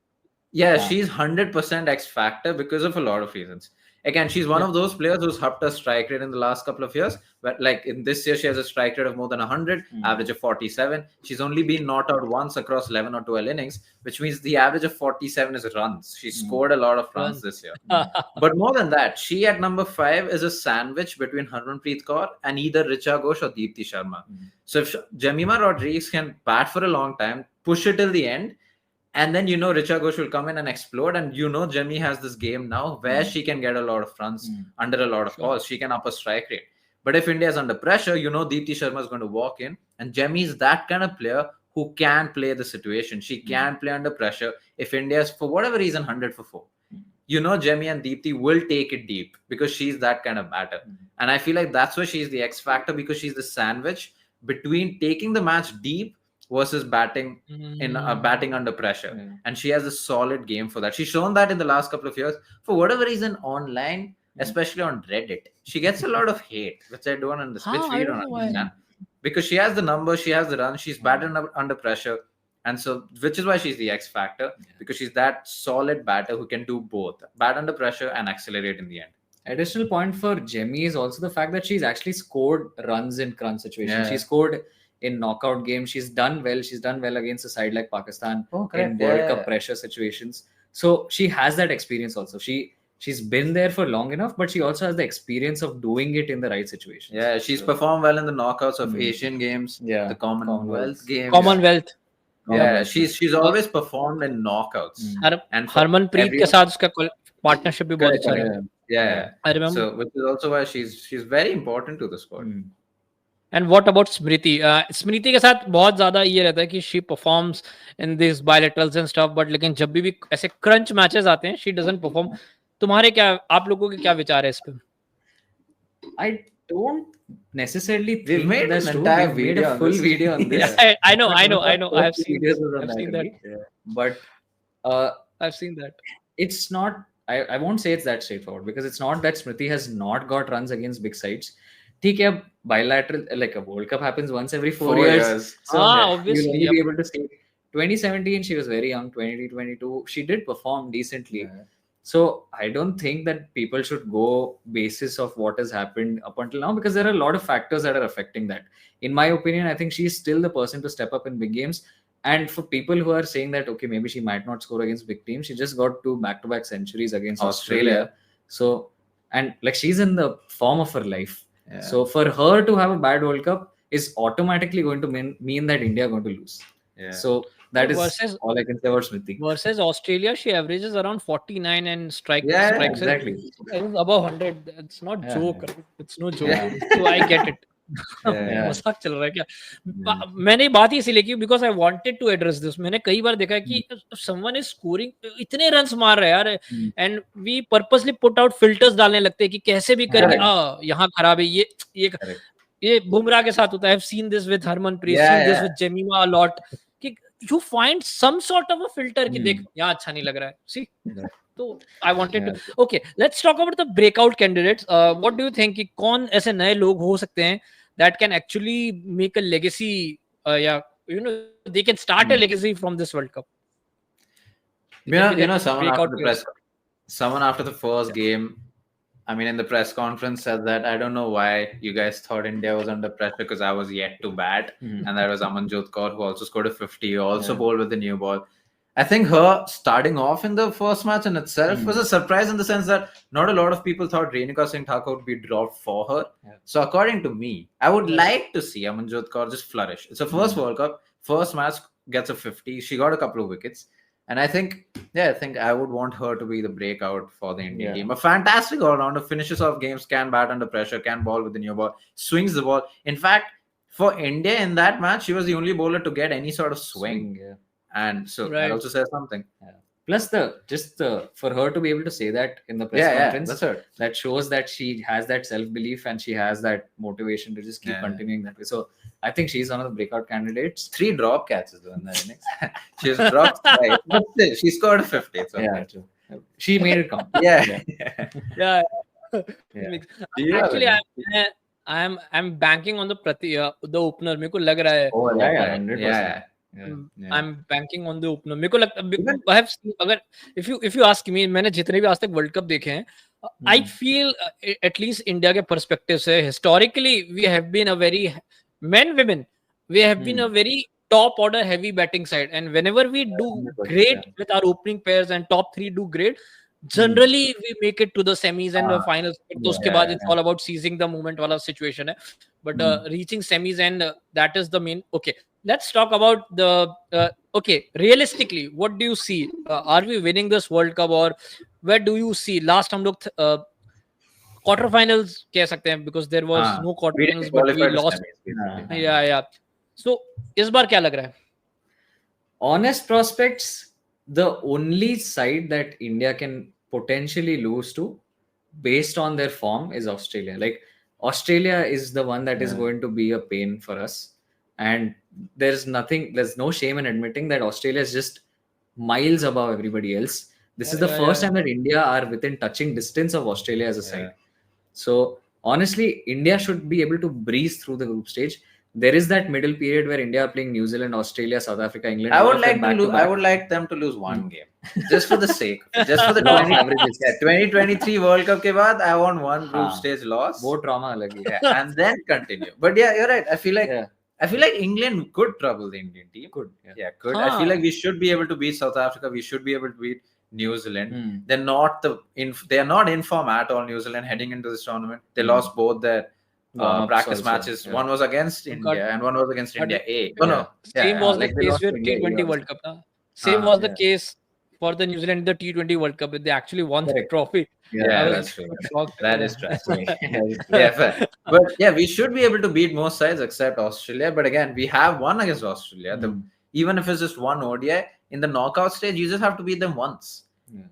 Yeah, she's 100% X factor because of a lot of reasons. Again, she's one of those players who's upped her strike rate in the last couple of years. But like in this year, she has a strike rate of more than 100, average of 47. She's only been not out once across 11 or 12 innings, which means the average of 47 is runs. She scored a lot of runs this year. But more than that, she at number 5 is a sandwich between Harmanpreet Kaur and either Richa Ghosh or Deepti Sharma. So if Jemima Rodriguez can bat for a long time, push it till the end, and then Richa Ghosh will come in and explode, and Jemmy has this game now where she can get a lot of runs under a lot of balls. She can up a strike rate. But if India is under pressure, Deepti Sharma is going to walk in, and Jemmy is that kind of player who can play the situation. She can play under pressure. If India is, for whatever reason, 100 for 4, Jemmy and Deepti will take it deep because she's that kind of batter. And I feel like that's why she's the X factor, because she's the sandwich between taking the match deep versus batting batting under pressure. And she has a solid game for that. She's shown that in the last couple of years. For whatever reason, online, especially on Reddit, she gets a lot of hate, which I don't understand. Which we don't understand. Because she has the numbers, she has the run, she's batted under pressure. And so, which is why she's the X factor, because she's that solid batter who can do both, bat under pressure and accelerate in the end. Additional point for Jemmy is also the fact that she's actually scored runs in crunch situations. She scored in knockout games. She's done well. She's done well against a side like Pakistan in World Cup pressure situations. So she has that experience also. She's been there for long enough, but she also has the experience of doing it in the right situation. Yeah, she's performed well in the knockouts of Asian Games, the Commonwealth Games. Commonwealth. Yeah, she's always performed in knockouts. And Harmanpreet के साथ उसका partnership भी बहुत अच्छा है. Yeah, I remember. So which is also why she's very important to the squad. And what about Smriti? Smriti के साथ बहुत ज़्यादा ये रहता है कि she performs in these bilaterals and stuff, but लेकिन जब भी ऐसे crunch matches आते हैं, she doesn't perform. तुम्हारे क्या, आप लोगों के क्या विचार है इस पे? I don't necessarily We've think made that's an true. entire We've made video a on full this. video on this. Yeah, I know, But I one know, of I our know. first I've seen videos this. was on I've that seen that. only. But uh, I've seen that. it's not, I won't say it's that straightforward, because it's not that Smriti has not got runs against big sides. ठीक है, bilateral, like a World Cup happens once every 4 years. So you'll Obviously, only yep. be able to say 2017 she was very young, 2022 she did perform decently. Yeah. So I don't think that people should go basis of what has happened up until now, because there are a lot of factors that are affecting that. In my opinion, I think she's still the person to step up in big games. And for people who are saying that, okay, maybe she might not score against big teams, she just got 2 back-to-back centuries against Australia. So, and like, she's in the form of her life. Yeah. So for her to have a bad World Cup is automatically going to mean that India are going to lose. Yeah. So that is versus, all I can say about Smriti. Versus Australia, she averages around 49 and strikes exactly. is above 100. It's not joke. Right? It's no joke. Yeah. So I get it. मजाक चल रहा है क्या? मैंने बात ही इसीलिए की because I wanted to address this. मैंने कई बार देखा है कि समवन इज स्कोरिंग, इतने रन्स मार रहे हैं यार, and we purposely put out filters डालने लगते हैं कि कैसे भी करके यहाँ खराब है, ये बुमराह के साथ होता है. I have seen this with Harmanpreet, seen this with Jemima a lot, कि you find some sort of a filter कि देख यहाँ अच्छा नहीं लग रहा है. See, तो I wanted to. Okay, let's talk about the breakout candidates. What do you think कि कौन ऐसे नए लोग हो सकते हैं that can actually make a legacy, या you know they can start a legacy from this World Cup? Someone after the first game, I mean, in the press conference said that, I don't know why you guys thought India was under pressure because I was yet to bat. And that was Amanjot Kaur, who also scored a 50, also bowled with the new ball. I think her starting off in the first match in itself was a surprise, in the sense that not a lot of people thought Renuka Singh Thakur would be dropped for her. So according to me, I would like to see Amanjot Kaur just flourish. It's her first World Cup, first match, gets a 50. She got a couple of wickets. And I think I would want her to be the breakout for the Indian team. A fantastic all-rounder, finishes off games, can bat under pressure, can bowl with the new ball, swings the ball. In fact, for India in that match, she was the only bowler to get any sort of swing. And so that also says something. Plus for her to be able to say that in the press conference, that shows that she has that self-belief and she has that motivation to just keep continuing that way. So I think she's one of the breakout candidates. 3 drop catches though in that innings. She's dropped twice, but still, she scored a 50. So true. She made it count. Actually, I'm banking on the the opener. मेरे को लग रहा है. 100%. I'm banking on the opener. मेरे को लगता, I have seen, अगर if you ask me, मैंने जितने भी आज तक वर्ल्ड कप देखे हैं, I feel at least India के पर्सपेक्टिव से historically we have been a very women we have been a very top order heavy batting side, and whenever we do great with our opening pairs and top 3 do great, generally we make it to the semis and the finals. तो उसके बाद it's all about seizing the moment वाला situation है, but reaching semis and that is the main. Okay, let's talk about the okay, realistically what do you see? Are we winning this World Cup, or where do you see? Last हम लोग quarter finals कह सकते हैं, because there was no quarter finals but we lost. So इस बार क्या लग रहा है? Honest prospects, the only side that India can potentially lose to based on their form is Australia. Like, Australia is the one that is going to be a pain for us, and there's no shame in admitting that Australia is just miles above everybody else. This is the first time that India are within touching distance of Australia as a side. So honestly, India should be able to breeze through the group stage. There is that middle period where India are playing New Zealand, Australia, South Africa, England. I would like them to lose one game, just for the sake, just for the 2023 World Cup के बाद, I want one group stage loss. वो trauma अलग है. And then continue. But you're right. I feel like England could trouble the Indian team. Could. I feel like we should be able to beat South Africa. We should be able to beat New Zealand. They're not they are not in form at all. New Zealand heading into this tournament, they lost both their practice matches. One was against India and one was against India A. Same was the case with T20 World Cup. Same was the case for the New Zealand the T20 World Cup. They actually won the trophy. That's true. That is true. But we should be able to beat most sides except Australia. But again, we have won against Australia. Even if it's just one ODI in the knockout stage, you just have to beat them once.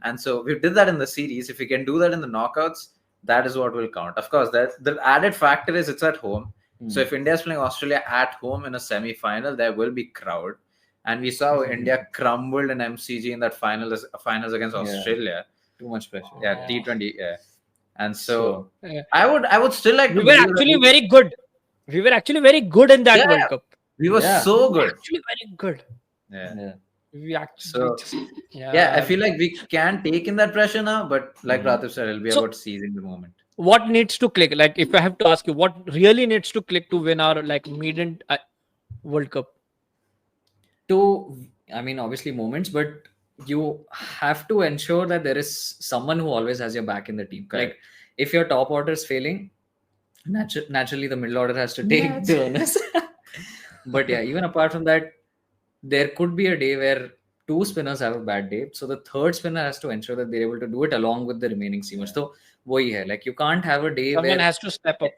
And so we did that in the series. If we can do that in the knockouts, that is what will count. Of course, that the added factor is it's at home. So if India is playing Australia at home in a semi-final, there will be crowd. And we saw how India crumbled in MCG in that finals against Australia. Too much pressure. Yeah, T20. Yeah. And so I would still like to. We were actually very good. We were actually very good in that World Cup. We were so good. Actually very good. Yeah. We actually I feel like we can take in that pressure now, but like Ratif said, it'll be about seizing the moment. What needs to click? Like, if I have to ask you, what really needs to click to win our maiden World Cup? Obviously moments, but you have to ensure that there is someone who always has your back in the team. Correct. Like, if your top order is failing, naturally the middle order has to take the onus. But even apart from that, there could be a day where two spinners have a bad day, so the third spinner has to ensure that they're able to do it along with the remaining seamers. So like you can't have a day Someone where has to step up.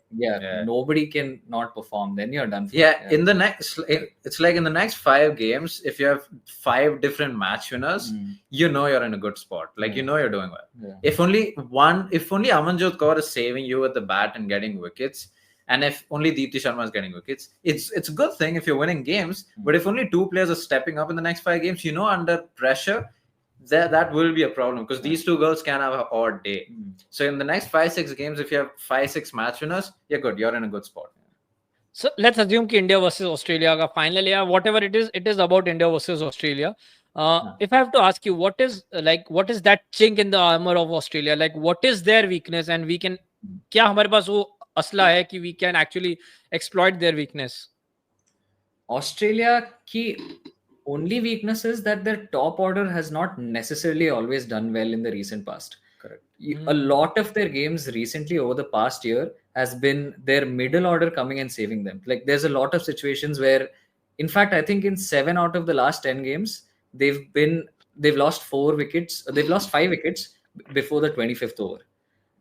Nobody can not perform, then you're done for in the next, it's like in the next 5 games, if you have 5 different match winners, you know you're in a good spot. Like you know you're doing well. If only Amanjot Kaur is saving you with the bat and getting wickets, and if only Deepti Sharma is getting wickets, it's a good thing if you're winning games. But if only 2 players are stepping up in the next 5 games, you know, under pressure, that will be a problem, because these 2 girls can have an odd day. So in the next 5-6 games, if you have 5-6 match winners, you're good. You're in a good spot. So let's assume that India versus Australia ka final, whatever it is about India versus Australia. If I have to ask you, what is that chink in the armor of Australia? Like, what is their weakness, and we can kya hamare paas wo asla hai ki we can actually exploit their weakness? Australia ki only weakness is that their top order has not necessarily always done well in the recent past. Correct. A lot of their games recently over the past year has been their middle order coming and saving them. Like, there's a lot of situations where, in fact, I think in 7 out of the last 10 games, they've lost 4 wickets. They've lost 5 wickets before the 25th over.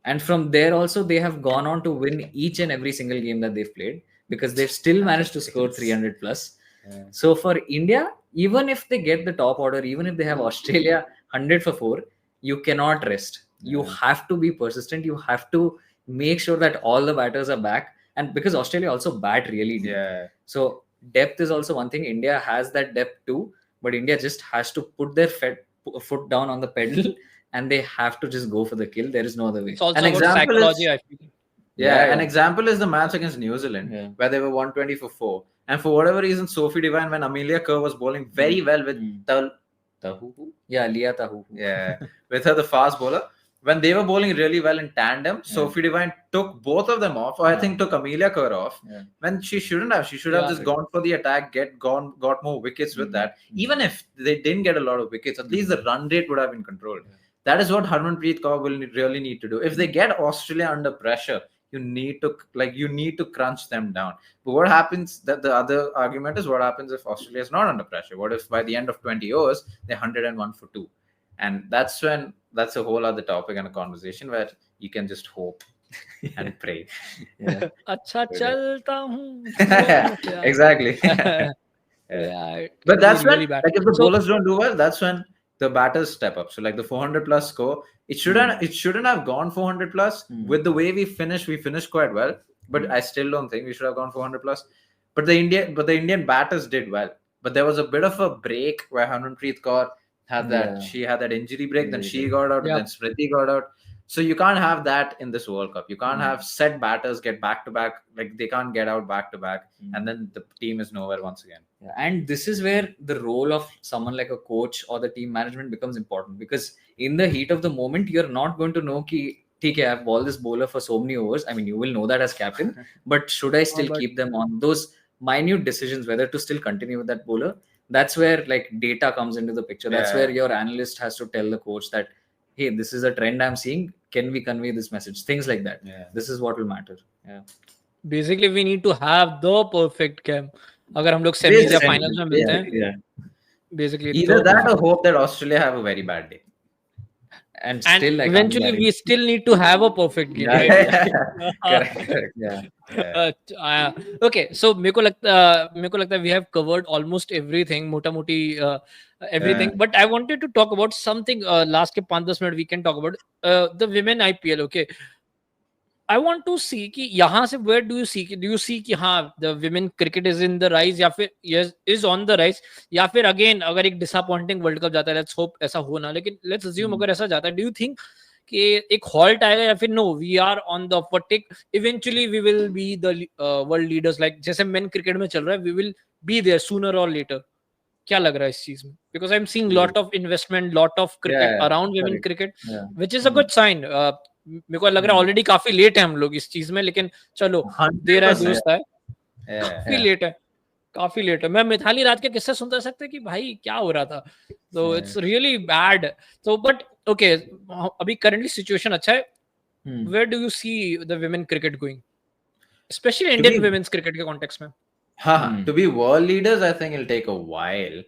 And from there also, they have gone on to win each and every single game that they've played, because they've still managed to score 300 plus. So for India, even if they get the top order, even if they have Australia 100 for 4, you cannot rest. You have to be persistent. You have to make sure that all the batters are back. And because Australia also bat really deep. So depth is also one thing. India has that depth too, but India just has to put their foot down on the pedal and they have to just go for the kill. There is no other way. It's also about psychology, I feel. An example is the match against New Zealand, where they were 120 for 4. And for whatever reason, Sophie Devine, when Amelia Kerr was bowling very well with Tahuhu. Leah Tahuhu. With her, the fast bowler. When they were bowling really well in tandem, Sophie Devine took both of them off, or I think took Amelia Kerr off. When she shouldn't have. She should have just gone for the attack, got more wickets with that. Even if they didn't get a lot of wickets, at least the run rate would have been controlled. That is what Harmanpreet Kaur will really need to do. If they get Australia under pressure, you need to crunch them down. But what happens, that the other argument is, what happens if Australia is not under pressure? What if by the end of 20 overs, they're 101 for 2? And that's a whole other topic and a conversation where you can just hope and pray. Acha chalta hoon. Exactly. But that's when, really bad. like, if the bowlers don't do well, that's when the batters step up. So like the 400 plus score, it shouldn't have gone 400 plus. With the way we finished quite well, but I still don't think we should have gone 400 plus. But the Indian batters did well. But there was a bit of a break where Harmanpreet Kaur had that. She had that injury break, then she got out, and then Smriti got out. So you can't have that in this World Cup. You can't have set batters get back to back, like they can't get out back to back, and then the team is nowhere once again. And this is where the role of someone like a coach or the team management becomes important, because in the heat of the moment, you're not going to know ki, okay, I've bowled this bowler for so many overs. I mean, you will know that as captain, but should I still keep them on? Those minute decisions, whether to still continue with that bowler, that's where like data comes into the picture. That's where your analyst has to tell the coach that, hey, this is a trend I'm seeing. Can we convey this message? Things like that. This is what will matter. Basically, we need to have the perfect game. अगर हम लोग semis या finals में मिलते हैं, basically either that or hope that Australia have a very bad day. and And still I can't eventually marry. we still need to have a perfect game, right? Correct. Yeah. Okay, so मेरे को लगता है we have covered almost everything, मोटा मोटी everything. But I wanted to talk about something. Last के 5-10 minute we can talk about the women IPL. Okay, I want to see कि यहाँ से where do you see कि हाँ the women cricket is in the rise या फिर yes is on the rise, या फिर again अगर एक disappointing वर्ल्ड कप जाता है, let's hope ऐसा हो ना, लेकिन let's assume अगर ऐसा जाता है, do you think कि एक halt आएगा या फिर no we are on the upward tick, eventually we will be the world leaders like जैसे men cricket में चल रहा है, we will be there sooner or later? क्या लग रहा है इस चीज में? Because I'm seeing lot of investment, lot of cricket around women cricket, which is a good sign. मेरे को लग रहा है ऑलरेडी काफी लेट है हम लोग इस चीज में, लेकिन चलो देर है दुरुस्त है, काफी लेट है, काफी लेट है. मैं मिथाली राज के किस्से सुनते सकते कि भाई क्या हो रहा था, तो इट्स रियली बैड. तो बट ओके, अभी करंटली सिचुएशन अच्छा है. Where do you see the women cricket going, specially Indian women's cricket के कॉन्टेक्स्ट में? To be world leaders, I think it'll take a while.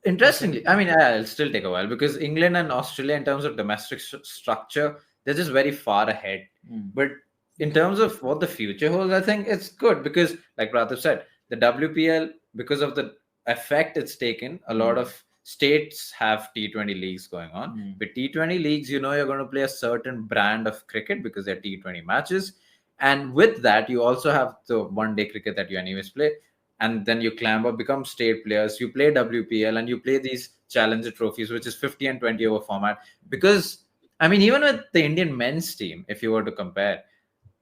Interestingly, I mean, it'll still take a while because England and Australia, in terms of domestic structure, they're just very far ahead. But in terms of what the future holds, I think it's good because, like Pratap said, the WPL, because of the effect it's taken, a lot of states have T20 leagues going on. With T20 leagues, you know you're going to play a certain brand of cricket because they're T20 matches. And with that, you also have the one-day cricket that you anyways play. And then you climb up, become state players. You play WPL and you play these Challenger trophies, which is 50 and 20 over format. Because, I mean, even with the Indian men's team, if you were to compare,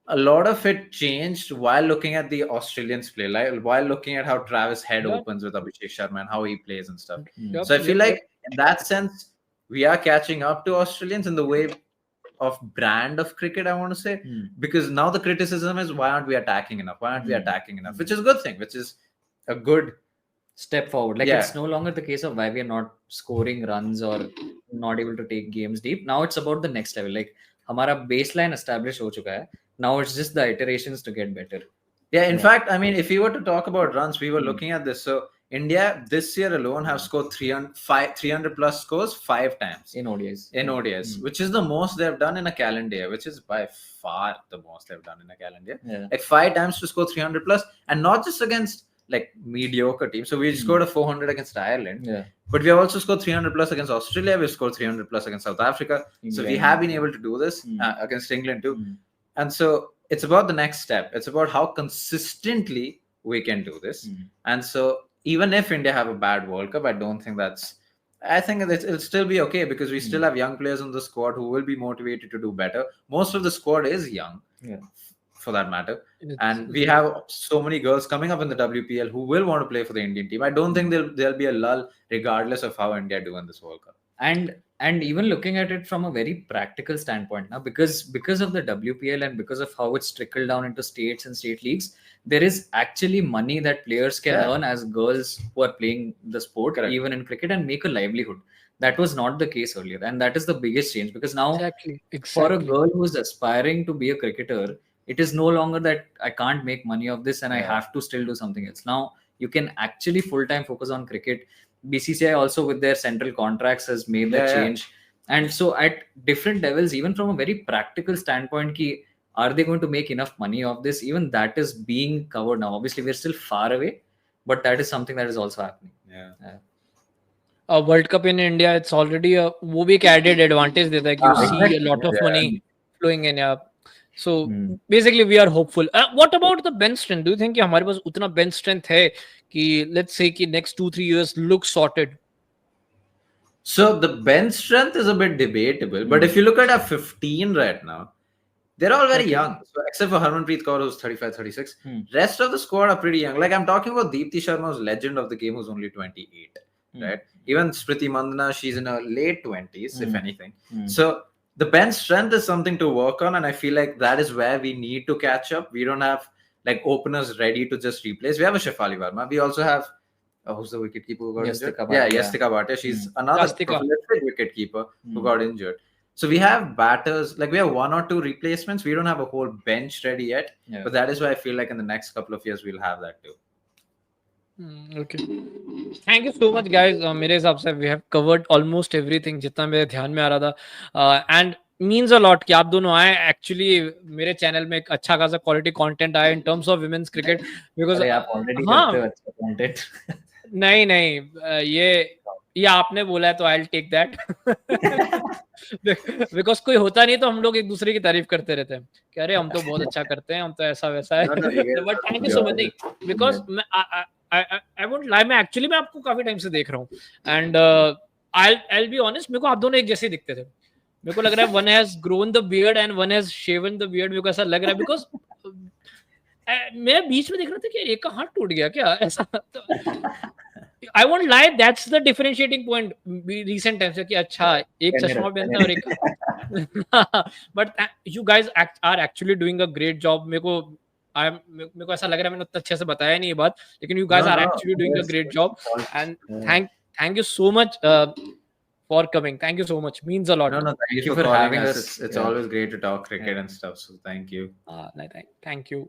a lot of it changed while looking at the Australians play, like while looking at how Travis Head opens with Abhishek Sharma and how he plays and stuff. So I feel like in that sense, we are catching up to Australians in the way of brand of cricket, I want to say, because now the criticism is why aren't we attacking enough, which is a good thing, which is a good step forward. Like it's no longer the case of why we are not scoring runs or not able to take games deep. Now it's about the next level. Like हमारा baseline established हो चुका है. Now it's just the iterations to get better. In fact, I mean, if you were to talk about runs, we were looking at this. So India this year alone have scored 300 plus scores 5 times in ODIs. Which is the most they've done in a calendar year, which is by far the most they've done in a calendar year. Like 5 times to score 300 plus, and not just against like mediocre teams. So we scored a 400 against Ireland, but we have also scored 300 plus against Australia. We've scored 300 plus against South Africa. England. So we have been able to do this against England too. And so it's about the next step. It's about how consistently we can do this. And so even if India have a bad World Cup, I think it'll still be okay because we still have young players on the squad who will be motivated to do better. Most of the squad is young, for that matter. And we have so many girls coming up in the WPL who will want to play for the Indian team. I don't think there'll be a lull regardless of how India do in this World Cup. And even looking at it from a very practical standpoint now, because of the WPL and because of how it's trickled down into states and state leagues, there is actually money that players can earn as girls who are playing the sport, even in cricket, and make a livelihood. That was not the case earlier, and that is the biggest change, because now for a girl who is aspiring to be a cricketer, it is no longer that I can't make money of this and I have to still do something else. Now you can actually full-time focus on cricket. BCCI also with their central contracts has made that change. And so at different levels, even from a very practical standpoint, are they going to make enough money of this? Even that is being covered now. Obviously, we're still far away, but that is something that is also happening. A World Cup in India, it's already वो भी एक added advantage देता है कि you see a lot of money flowing in. So basically we are hopeful. What about the bench strength? Do you think कि हमारे पास उतना bench strength है कि let's say कि next 2-3 years look sorted? So the bench strength is a bit debatable, but if you look at our 15 right now, they're all very young. So except for Harmanpreet Kaur, who's 35, 36. Rest of the squad are pretty young. Like I'm talking about Deepti Sharma, who's legend of the game, who's only 28. Right? Even Smriti Mandana, she's in her late 20s, if anything. So the bench strength is something to work on, and I feel like that is where we need to catch up. We don't have like openers ready to just replace. We have a Shefali Verma. We also have who's the wicketkeeper who got injured? Yastika Bhatia. She's another prolific wicketkeeper who got injured. So we have batters, like we have 1 or 2 replacements. We don't have a whole bench ready yet, but that is why I feel like in the next couple of years we'll have that too. Okay. Thank you so much, guys. मेरे हिसाब से we have covered almost everything जितना मेरे ध्यान में आ रहा था, and means a lot कि आप दोनों आए. Actually मेरे चैनल में एक अच्छा खासा quality content आया in terms of women's cricket because अरे आप ऑलरेडी हाँ करते हो अच्छा कंटेंट. नहीं नहीं ये आपने बोला है तो I will take that because कोई होता नहीं तो हम लोग एक दूसरे की तारीफ करते रहते हैं कि अरे हम तो बहुत अच्छा करते हैं, हम तो ऐसा वैसा है. But thank you so much. नहीं बिकॉज आई वोंट लाई, मैं एक्चुअली मैं आपको काफी टाइम से देख रहा हूँ एंड आई बी ऑनेस्ट, मेरे को आप दोनों एक जैसे दिखते थे. मेरे को लग रहा है one has grown the beard and one has shaved the beard. मेरे को ऐसा लग रहा है बिकॉज मैं बीच में देख रहा था कि एक का हाथ टूट गया क्या ऐसा. I won't lie, that's the differentiating point recent times कि अच्छा एक चश्मा पहनता है और एक but you guys are actually doing a great job. मेरे को ऐसा लग रहा है मैंने उतना अच्छे से बताया नहीं ये बात, लेकिन you guys are actually doing a great job and thank you so much for coming. Thank you so much, means a lot. No, thank you for having us. It's always great to talk cricket and stuff, so thank you. Thank you.